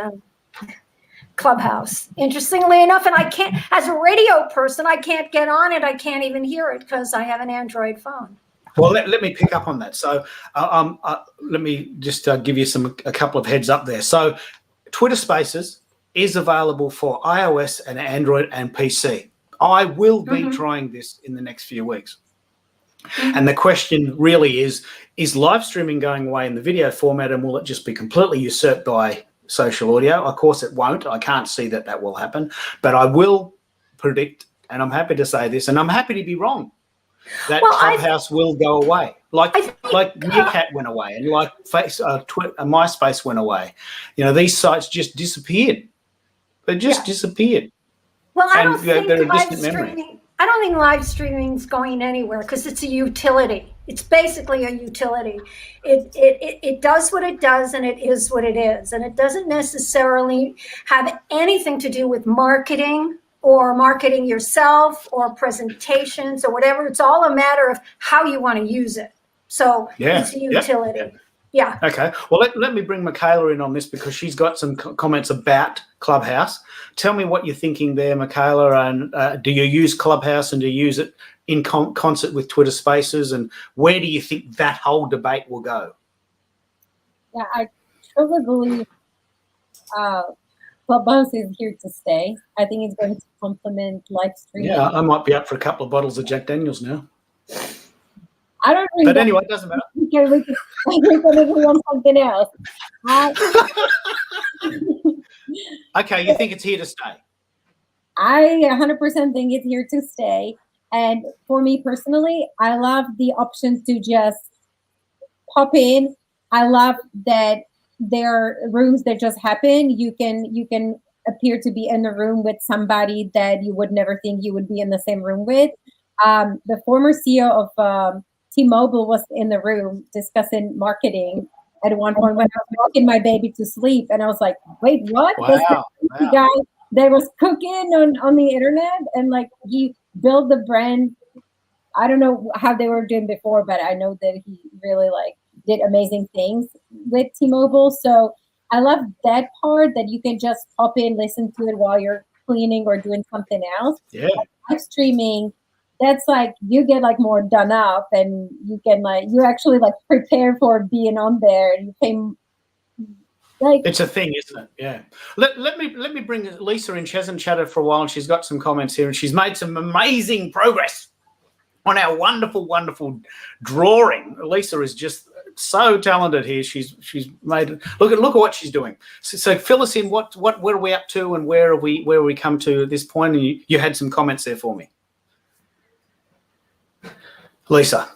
Clubhouse. Interestingly enough, and I can't, as a radio person, I can't get on it. I can't even hear it because I have an Android phone. Well, let me pick up on that. So let me just give you a couple of heads up there. So Twitter Spaces is available for iOS and Android and PC. I will be trying this in the next few weeks. And the question really is live streaming going away in the video format, and will it just be completely usurped by social audio? Of course it won't. I can't see that will happen. But I will predict, and I'm happy to say this, and I'm happy to be wrong, that Clubhouse will go away. Like Meerkat went away, and like MySpace went away. You know, these sites just disappeared. They just disappeared. Well, I don't think live streaming is going anywhere because it's a utility. It's basically a utility. It does what it does, and it is what it is. And it doesn't necessarily have anything to do with marketing or marketing yourself or presentations or whatever. It's all a matter of how you want to use it. So it's a utility. Yeah. Okay. Well, let me bring Michaela in on this because she's got some comments about Clubhouse. Tell me what you're thinking there, Michaela. And do you use Clubhouse, and do you use it in concert with Twitter Spaces? And where do you think that whole debate will go? Yeah, I truly believe Clubhouse is here to stay. I think it's going to complement live streaming. Yeah, I might be up for a couple of bottles of Jack Daniels now. I don't really. But anyway, it doesn't matter. We can agree on something else. Okay, you think it's here to stay? I 100% think it's here to stay. And for me personally, I love the option to just pop in. I love that there are rooms that just happen. You can appear to be in a room with somebody that you would never think you would be in the same room with. The former CEO of T-Mobile was in the room discussing marketing at one point when I was rocking my baby to sleep, and I was like, "Wait, what?" Wow, the guy that was cooking on the internet, and like he built the brand. I don't know how they were doing before, but I know that he really did amazing things with T-Mobile. So I love that part that you can just pop in, listen to it while you're cleaning or doing something else. Yeah, live streaming. That's you get more done up, and you can you actually prepare for being on there, and you can it's a thing, isn't it? Yeah. Let me bring Lisa in. She hasn't chatted for a while, and she's got some comments here, and she's made some amazing progress on our wonderful drawing. Lisa is just so talented here. She's made look at what she's doing. So fill us in. What are we up to, and where have we come to at this point? And you had some comments there for me. Lisa,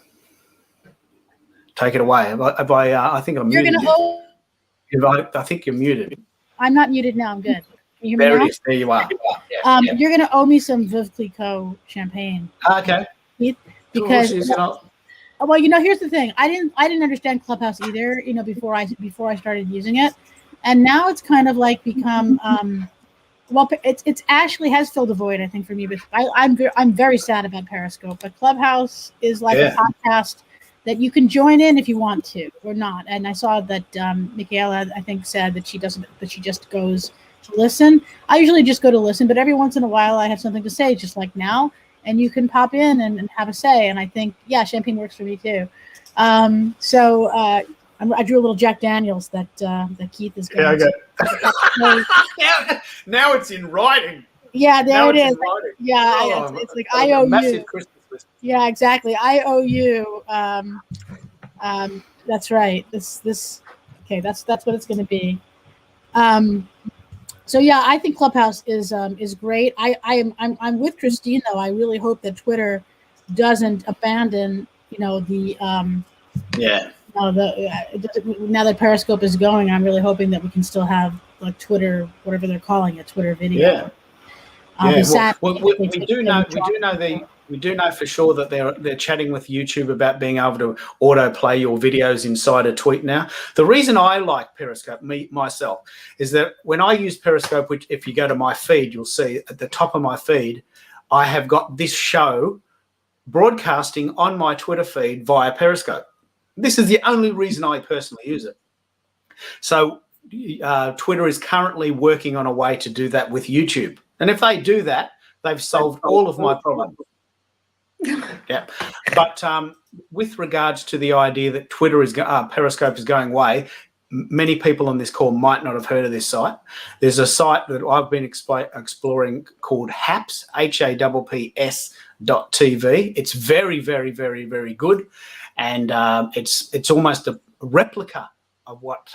take it away. I think I'm muted. I think you're muted. I'm not muted now. I'm good. Can you hear me there now? It is. There you are. Yeah. You're going to owe me some Veuve Clicquot champagne. Okay. Because here's the thing. I didn't understand Clubhouse either. Before I started using it, and now it's kind of become. Well, it's actually has filled a void, I think, for me. But I'm very sad about Periscope. But Clubhouse is a podcast that you can join in if you want to or not. And I saw that Michaela, I think, said that she doesn't. That she just goes to listen. I usually just go to listen, but every once in a while I have something to say, just like now, and you can pop in and have a say. And I think champagne works for me too. I drew a little Jack Daniels that Keith is going to. Now it's in writing. Yeah, there it is. Yeah, it's like I owe massive you. Christmas list. Yeah, exactly. I owe you. That's right. This. Okay, that's what it's going to be. So yeah, I think Clubhouse is great. I'm with Christine though. I really hope that Twitter doesn't abandon the now that Periscope is going. I'm really hoping that we can still have like Twitter, whatever they're calling it, Twitter video. Yeah. We do know for sure that they're chatting with YouTube about being able to autoplay your videos inside a tweet now. The reason I like Periscope myself is that when I use Periscope, which if you go to my feed, you'll see at the top of my feed, I have got this show broadcasting on my Twitter feed via Periscope. This is the only reason I personally use it. So Twitter is currently working on a way to do that with YouTube. And if they do that, they've solved all of my problems. Yeah. But with regards to the idea that Periscope is going away, many people on this call might not have heard of this site. There's a site that I've been exploring called HAPS, HAPPS.TV. It's very, very, very, very good. And it's almost a replica of what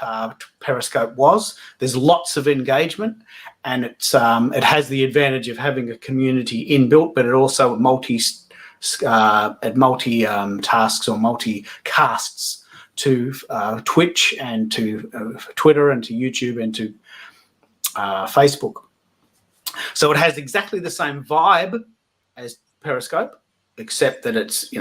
Periscope was. There's lots of engagement, and it has the advantage of having a community inbuilt, but it also tasks or multi-casts to Twitch and to Twitter and to YouTube and to Facebook. So it has exactly the same vibe as Periscope, except that it's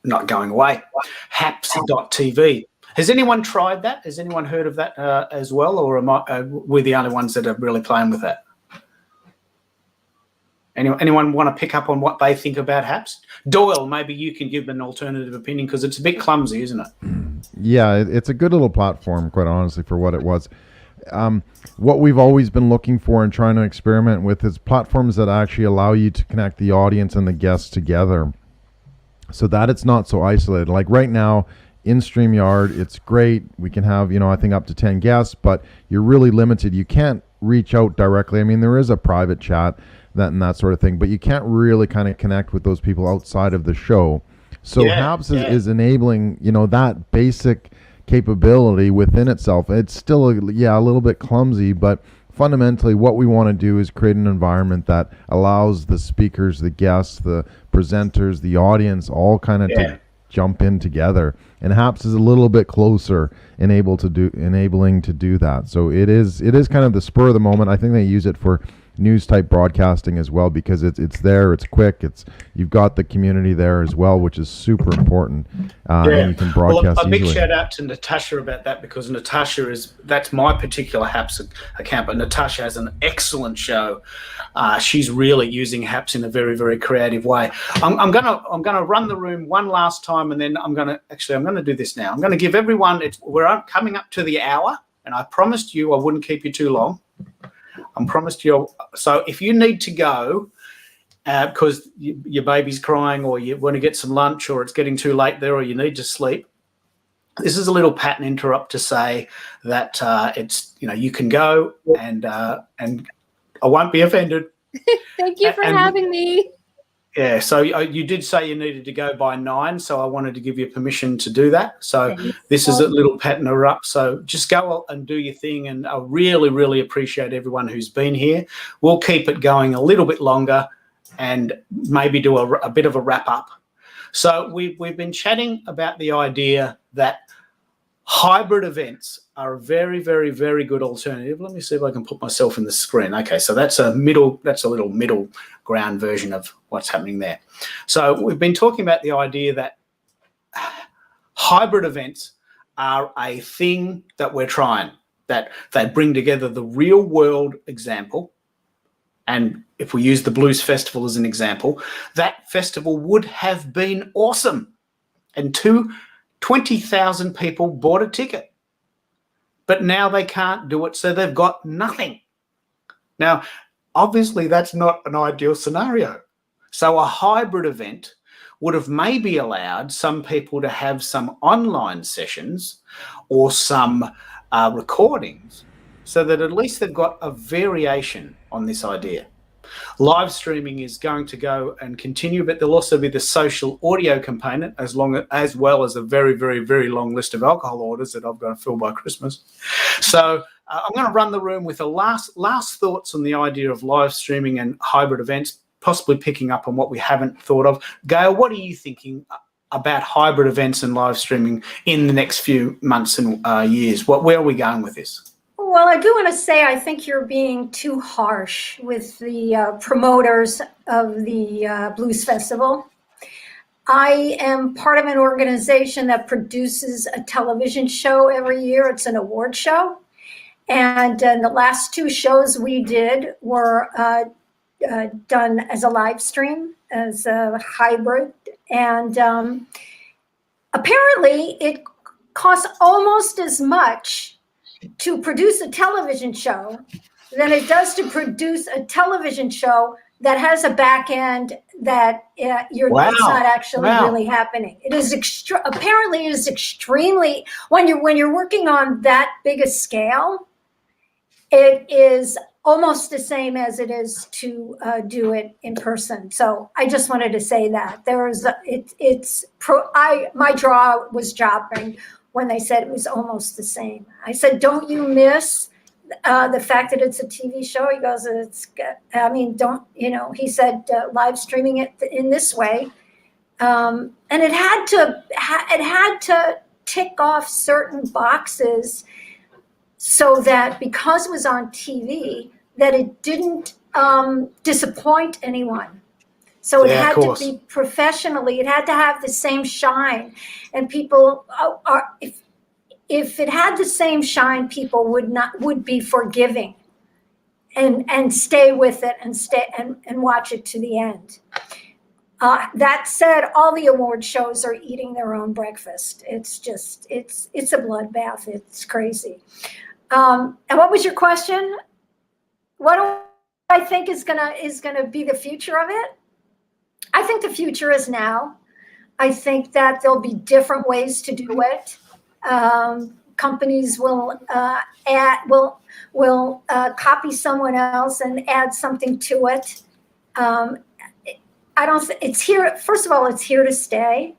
not going away. Haps.tv. Has anyone tried that? Has anyone heard of that as well, or we're the only ones that are really playing with that? Anyone want to pick up on what they think about Haps? Doyle, maybe you can give an alternative opinion because it's a bit clumsy, isn't it? Yeah, it's a good little platform, quite honestly, for what it was. What we've always been looking for and trying to experiment with is platforms that actually allow you to connect the audience and the guests together so that it's not so isolated. Like right now, in StreamYard, it's great. We can have, I think up to 10 guests, but you're really limited. You can't reach out directly. I mean, there is a private chat and that sort of thing, but you can't really kind of connect with those people outside of the show. So Haps is enabling, that basic capability within itself. It's still, a little bit clumsy, but fundamentally what we want to do is create an environment that allows the speakers, the guests, the presenters, the audience all kind of to jump in together. And Haps is a little bit closer enabling to do that. So it is kind of the spur of the moment. I think they use it for news type broadcasting as well because it's there, it's quick, you've got the community there as well, which is super important. And you can broadcast a big easily. shout out to Natasha about that because Natasha that's my particular Haps account, but Natasha has an excellent show. She's really using Haps in a very, very creative way. I'm gonna run the room one last time, and then I'm gonna do this now. I'm gonna give everyone. We're coming up to the hour, and I promised you I wouldn't keep you too long. I promised you. So if you need to go because your baby's crying, or you want to get some lunch, or it's getting too late there, or you need to sleep, this is a little pattern interrupt to say that it's you can go, and I won't be offended. Thank you for having me. Yeah, so you did say you needed to go by 9, so I wanted to give you permission to do that. So this is a little pattern interrupt. So just go and do your thing, and I really, really appreciate everyone who's been here. We'll keep it going a little bit longer and maybe do a bit of a wrap up. So we've been chatting about the idea that hybrid events are a very, very, very good alternative. Let me see if I can put myself in the screen. Okay, so that's a little middle ground version of what's happening there. So we've been talking about the idea that hybrid events are a thing that we're trying, that they bring together the real world example. And if we use the Blues Festival as an example, that festival would have been awesome. And 20,000 people bought a ticket, but now they can't do it, so they've got nothing. Now, obviously, that's not an ideal scenario. So a hybrid event would have maybe allowed some people to have some online sessions or some recordings so that at least they've got a variation on this idea. Live streaming is going to go and continue, but there'll also be the social audio component as well as a very, very, very long list of alcohol orders that I've got to fill by Christmas. So I'm going to run the room with a last thoughts on the idea of live streaming and hybrid events, possibly picking up on what we haven't thought of. Gail, what are you thinking about hybrid events and live streaming in the next few months and years? Where are we going with this? Well, I do want to say I think you're being too harsh with the promoters of the Blues Festival. I am part of an organization that produces a television show every year. It's an award show. And the last 2 shows we did were done as a live stream, as a hybrid. And apparently it costs almost as much to produce a television show than it does to produce a television show that has a back end that it's not actually really happening. It is apparently it is extremely, when you're working on that big a scale, it is almost the same as it is to do it in person. So I just wanted to say that my jaw was dropping when they said it was almost the same. I said, don't you miss the fact that it's a TV show? He goes, he said, live streaming it in this way. And it had to tick off certain boxes so that because it was on TV, that it didn't disappoint anyone. So it had to be professionally, it had to have the same shine. And people if it had the same shine, people would be forgiving and stay with it and watch it to the end. That said, all the award shows are eating their own breakfast. It's just it's a bloodbath. It's crazy. And what was your question? What do I think is gonna be the future of it? I think the future is now. I think that there'll be different ways to do it. Companies will copy someone else and add something to it. It's here. First of all, it's here to stay.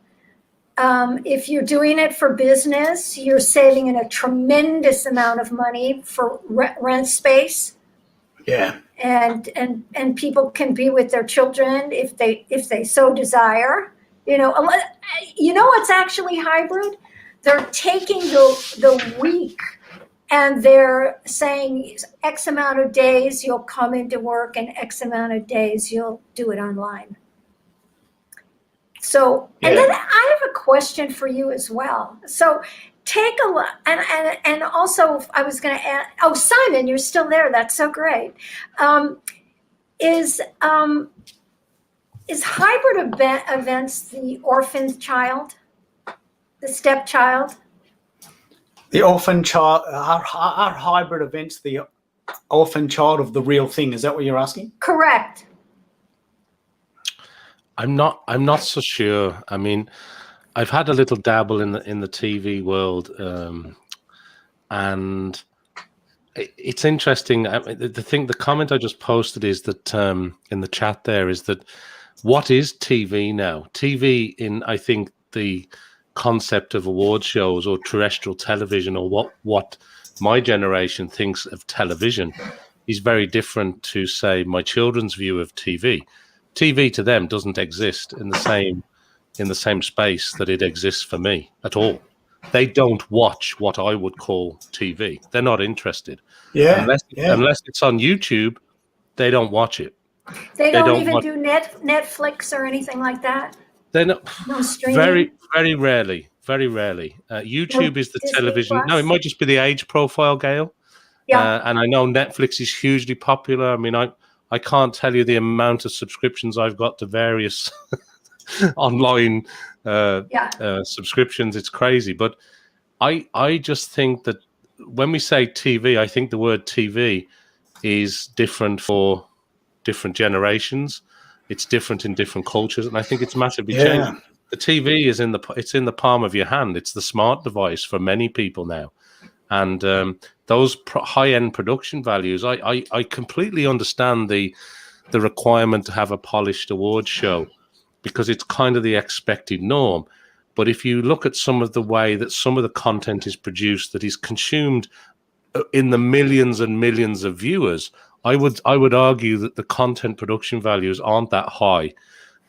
If you're doing it for business, you're saving in a tremendous amount of money for rent space. Yeah. And people can be with their children if they so desire. You know what's actually hybrid? They're taking the week and they're saying X amount of days you'll come into work and X amount of days you'll do it online. So, and then I have a question for you as well. So take a look, and also I was going to add, Simon, you're still there. That's so great. Is hybrid events the orphan child? The stepchild? The orphan child, are hybrid events the orphan child of the real thing? Is that what you're asking? Correct. I'm not so sure. I mean, I've had a little dabble in the TV world, and it's interesting. The comment I just posted is that in the chat there is that what is TV now? TV in, I think, the concept of award shows or terrestrial television, or what my generation thinks of television, is very different to, say, my children's view of TV. TV to them doesn't exist in the same space that it exists for me at all. They don't watch what I would call TV. They're not interested. Yeah. Unless it's on YouTube, they don't watch it. They don't even do Netflix or anything like that. They're not. No streaming. Very rarely. YouTube is the Disney television. Plus? No, it might just be the age profile, Gail. Yeah. And I know Netflix is hugely popular. I mean, I can't tell you the amount of subscriptions I've got to various online subscriptions. It's crazy. But I just think that when we say TV, I think the word TV is different for different generations. It's different in different cultures, and I think it's massively changing. The TV is in the palm of your hand. It's the smart device for many people now, and those high-end production values. I completely understand the requirement to have a polished award show because it's kind of the expected norm. But if you look at some of the way that some of the content is produced, that is consumed in the millions and millions of viewers, I would argue that the content production values aren't that high.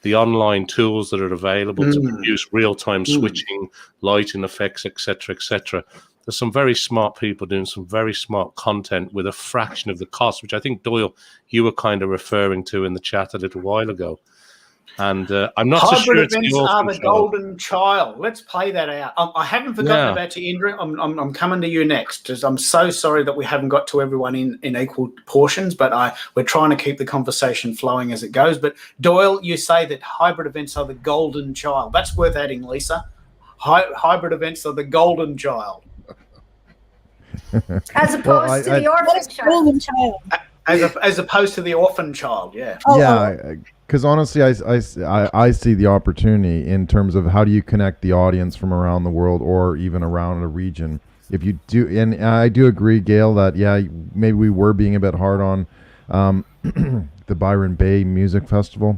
The online tools that are available to produce real-time switching, lighting effects, etc., etc. There's some very smart people doing some very smart content with a fraction of the cost, which I think, Doyle, you were kind of referring to in the chat a little while ago. And I'm not so sure it's events your are the control. golden child. Let's play that out. I haven't forgotten about you, Indra. I'm coming to you next. I'm so sorry that we haven't got to everyone in equal portions, but we're trying to keep the conversation flowing as it goes. But Doyle, you say that hybrid events are the golden child. That's worth adding, Lisa. Hybrid events are the golden child. As opposed to the orphan child. As opposed to the orphan child, yeah. Because honestly, I see the opportunity in terms of how do you connect the audience from around the world or even around a region. If you do, and I do agree, Gail, that maybe we were being a bit hard on the Byron Bay Music Festival,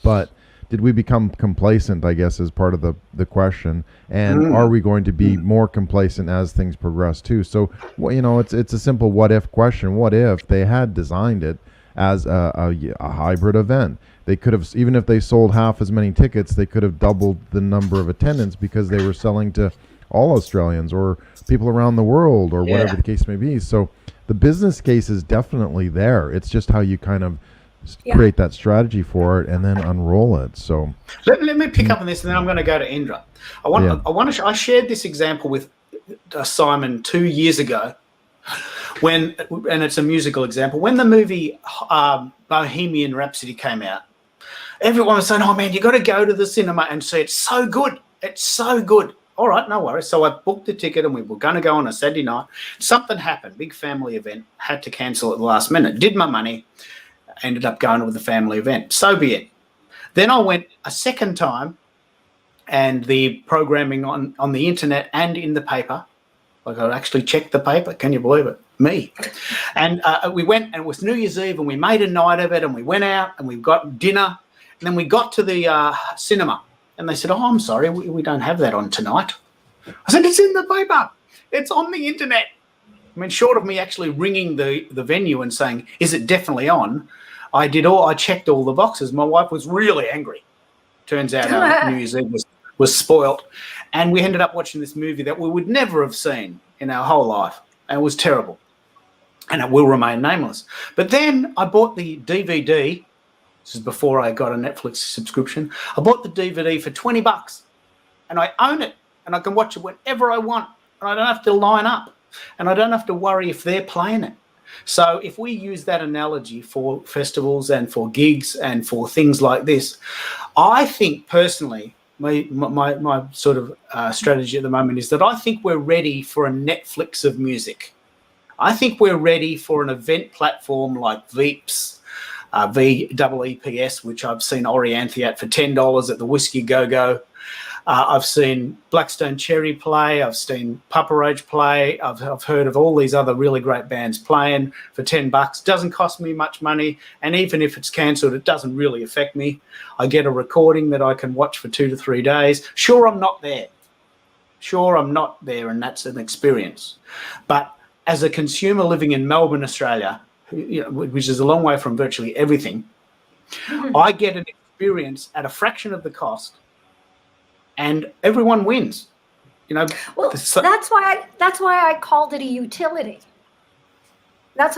but did we become complacent, I guess, is part of the question. And are we going to be more complacent as things progress too? So, it's a simple what if question. What if they had designed it as a hybrid event? They could have, even if they sold half as many tickets, they could have doubled the number of attendance because they were selling to all Australians or people around the world or whatever the case may be. So the business case is definitely there. It's just how you kind of create that strategy for it and then unroll it. So let me pick up on this, and then I'm going to go to Indra. I shared this example with Simon 2 years ago and it's a musical example. When the movie Bohemian Rhapsody came out, everyone was saying, "Oh man, you got to go to the cinema and see it. It's so good. It's so good." All right, no worries. So I booked the ticket and we were going to go on a Saturday night. Something happened, big family event, had to cancel at the last minute. Did my money. Ended up going with the family event. So be it. Then I went a second time, and the programming on the internet and in the paper, like I actually checked the paper. Can you believe it? Me. And we went, and it was New Year's Eve, and we made a night of it, and we went out, and we got dinner, and then we got to the cinema, and they said, "Oh, I'm sorry, we don't have that on tonight." I said, "It's in the paper. It's on the internet." I mean, short of me actually ringing the venue and saying, "Is it definitely on?" I checked all the boxes. My wife was really angry. Turns out our New Year's Eve was spoilt. And we ended up watching this movie that we would never have seen in our whole life. And it was terrible. And it will remain nameless. But then I bought the DVD. This is before I got a Netflix subscription. I bought the DVD for $20. And I own it. And I can watch it whenever I want. And I don't have to line up. And I don't have to worry if they're playing it. So if we use that analogy for festivals and for gigs and for things like this, I think personally, my sort of strategy at the moment is that I think we're ready for a Netflix of music. I think we're ready for an event platform like Veeps, VEEPS, which I've seen Orianthi at for $10 at the Whiskey Go-Go. I've seen Blackstone Cherry play. I've seen Papa Roach play. I've heard of all these other really great bands playing for $10. Doesn't cost me much money, and even if it's cancelled, it doesn't really affect me. I get a recording that I can watch for 2 to 3 days. Sure, I'm not there. And that's an experience. But as a consumer living in Melbourne, Australia, which is a long way from virtually everything, I get an experience at a fraction of the cost. And everyone wins, Well, that's why I called it a utility. And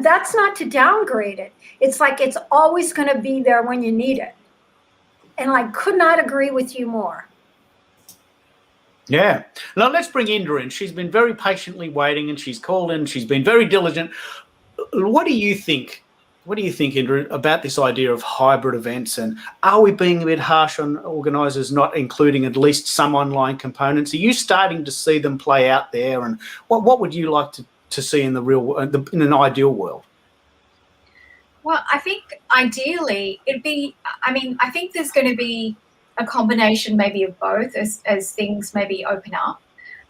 that's not to downgrade it. It's like it's always going to be there when you need it. And I could not agree with you more. Yeah. Now let's bring Indra in. She's been very patiently waiting, and she's called in. She's been very diligent. What do you think? Indra, about this idea of hybrid events, and are we being a bit harsh on organisers not including at least some online components? Are you starting to see them play out there, and what would you like to see in in an ideal world? Well, I think ideally I think there's going to be a combination maybe of both as things maybe open up.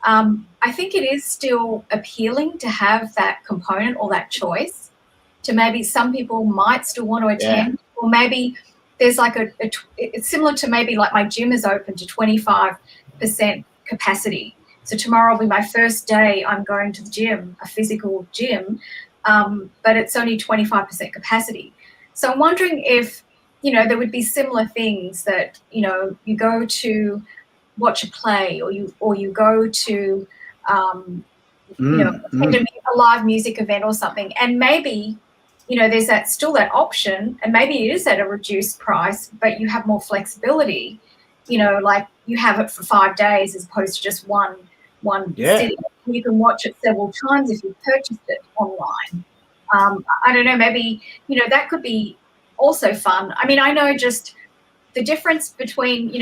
I think it is still appealing to have that component or that choice. To maybe some people might still want to attend, or maybe there's like it's similar to maybe like my gym is open to 25% capacity, So tomorrow will be my first day I'm going to the gym, a physical gym, but it's only 25% capacity. So I'm wondering if, there would be similar things that, you go to watch a play, or you go to, attend a live music event or something, and maybe, there's still that option, and maybe it is at a reduced price, but you have more flexibility, like you have it for 5 days as opposed to just one sitting. You can watch it several times if you purchased it online. I don't know, maybe, that could be also fun. I mean, I know just the difference between,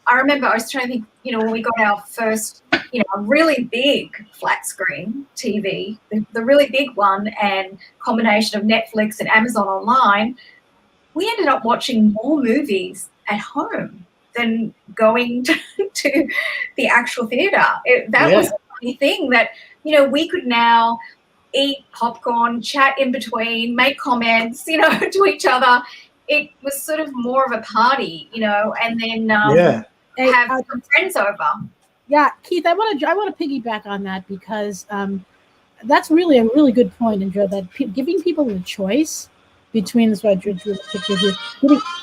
I remember I was trying to think, when we got our first, a really big flat screen TV, the really big one, and combination of Netflix and Amazon online, we ended up watching more movies at home than going to the actual theatre. That was a funny thing that, we could now eat popcorn, chat in between, make comments, to each other. It was sort of more of a party, and then have some friends over. Yeah, Keith, I want to piggyback on that, because that's really a really good point, Andrea, that giving people a choice between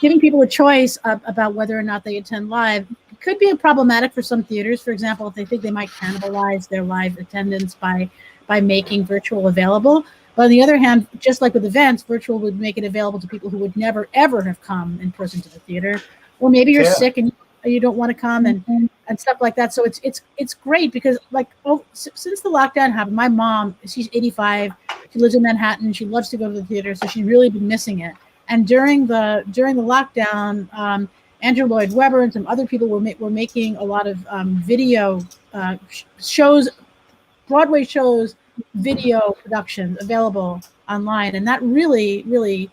giving people a choice about whether or not they attend live could be problematic for some theaters. For example, if they think they might cannibalize their live attendance by making virtual available. But on the other hand, just like with events, virtual would make it available to people who would never, ever have come in person to the theater. Or maybe you're sick and you don't want to come and stuff like that. So it's great, because since the lockdown happened, my mom, she's 85, she lives in Manhattan, she loves to go to the theater, so she's really been missing it. And during the lockdown, Andrew Lloyd Webber and some other people were making a lot of video shows, Broadway shows, video productions available online, and that really, really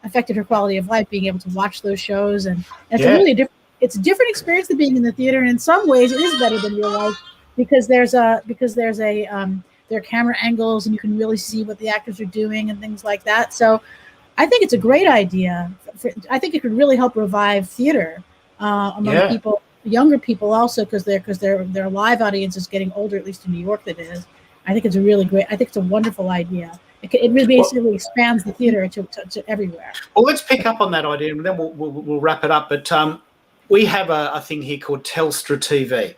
affected her quality of life, being able to watch those shows. And it's a different experience than being in the theater, and in some ways it is better than real life, because there are camera angles and you can really see what the actors are doing and things like that. So I think it's a great idea. I think it could really help revive theater among people, younger people also, because their live audience is getting older, at least in New York that is. I think it's a wonderful idea. It really basically expands the theater to everywhere. Well, let's pick up on that idea, and then we'll wrap it up. But we have a thing here called Telstra TV,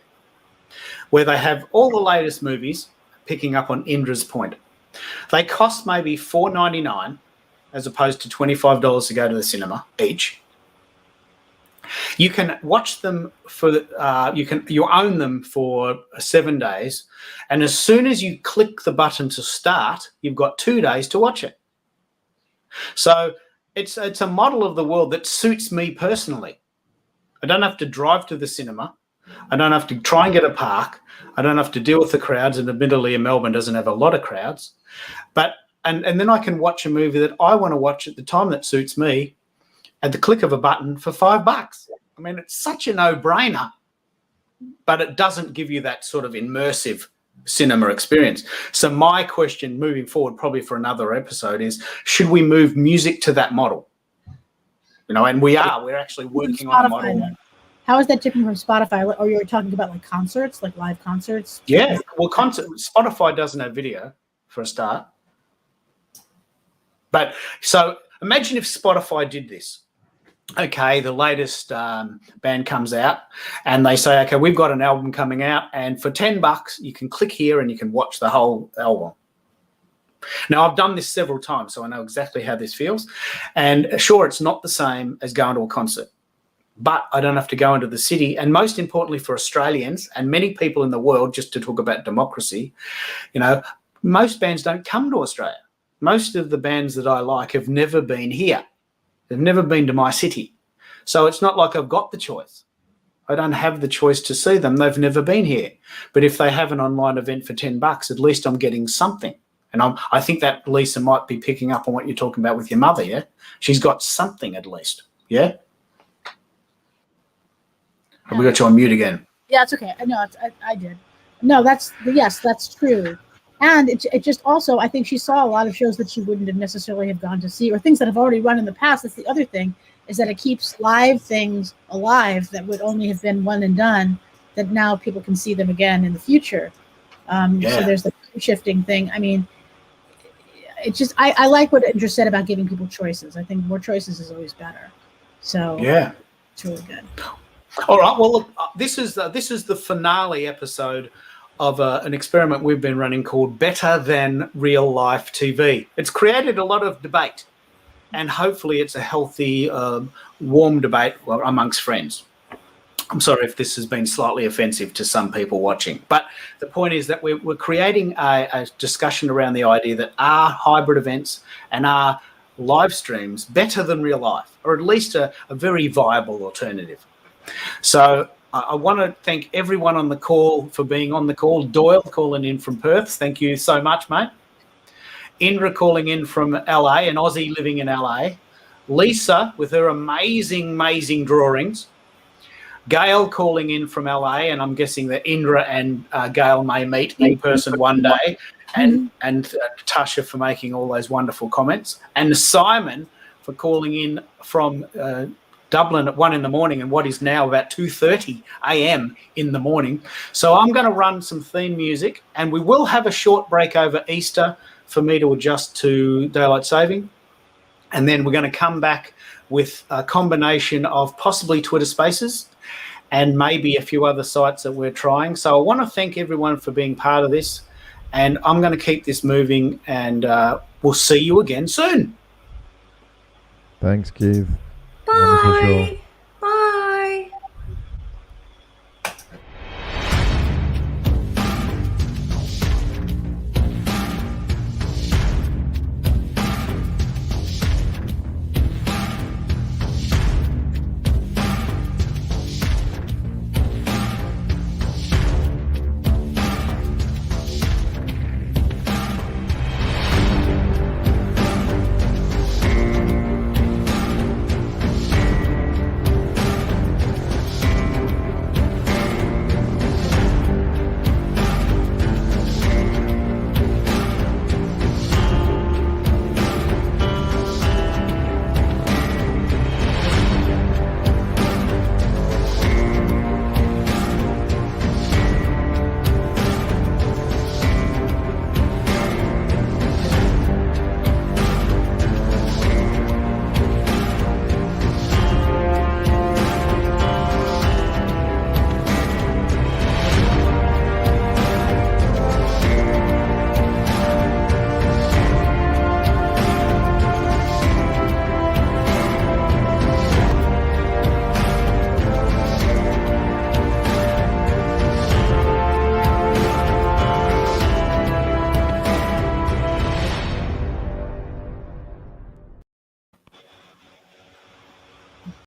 where they have all the latest movies, picking up on Indra's point. They cost maybe $4.99 as opposed to $25 to go to the cinema each. You can watch them you own them for 7 days, and as soon as you click the button to start, you've got 2 days to watch it. So it's a model of the world that suits me personally. I don't have to drive to the cinema. I don't have to try and get a park. I don't have to deal with the crowds, and admittedly, Melbourne doesn't have a lot of crowds. But and then I can watch a movie that I want to watch at the time that suits me, at the click of a button for $5. I mean, it's such a no-brainer, but it doesn't give you that sort of immersive cinema experience. So my question moving forward, probably for another episode, is should we move music to that model? And we're actually working on a model. Then. How is that different from Spotify? Or you're talking about like concerts, like live concerts? Yeah, well, Spotify doesn't have video for a start. But so imagine if Spotify did this. Okay, the latest band comes out and they say, okay, we've got an album coming out, and for $10 you can click here and you can watch the whole album. Now, I've done this several times, so I know exactly how this feels. And sure, it's not the same as going to a concert, but I don't have to go into the city. And most importantly for Australians and many people in the world, just to talk about democracy, most bands don't come to Australia. Most of the bands that I like have never been here. They've never been to my city. So it's not like I've got the choice. I don't have the choice to see them. They've never been here. But if they have an online event for $10, at least I'm getting something. And I think that Lisa might be picking up on what you're talking about with your mother, yeah? She's got something at least, yeah? Have we got you on mute again? Yeah, it's okay. No, I did. No, that's true. And it just also, I think she saw a lot of shows that she wouldn't have necessarily have gone to see, or things that have already run in the past. That's the other thing, is that it keeps live things alive that would only have been one and done, that now people can see them again in the future. So there's the shifting thing. I mean, it's just I like what Indra said about giving people choices. I think more choices is always better. So yeah, it's really good. All right. Well, look, this is the finale episode of an experiment we've been running called Better Than Real Life TV. It's created a lot of debate, and hopefully it's a healthy, warm debate amongst friends. I'm sorry if this has been slightly offensive to some people watching, but the point is that we're creating a discussion around the idea that are hybrid events and are live streams better than real life, or at least a very viable alternative. So I want to thank everyone on the call for being on the call. Doyle calling in from Perth. Thank you so much, mate. Indra calling in from LA, an Aussie living in LA. Lisa with her amazing drawings. Gail calling in from LA, and I'm guessing that Indra and Gail may meet in person one day, and Tasha for making all those wonderful comments, and Simon for calling in from Dublin at 1 in the morning, and what is now about 2:30 a.m. in the morning. So I'm going to run some theme music, and we will have a short break over Easter for me to adjust to daylight saving, and then we're going to come back with a combination of possibly Twitter Spaces and maybe a few other sites that we're trying. So I want to thank everyone for being part of this, and I'm going to keep this moving, and we'll see you again soon. Thanks, Keith. Bye.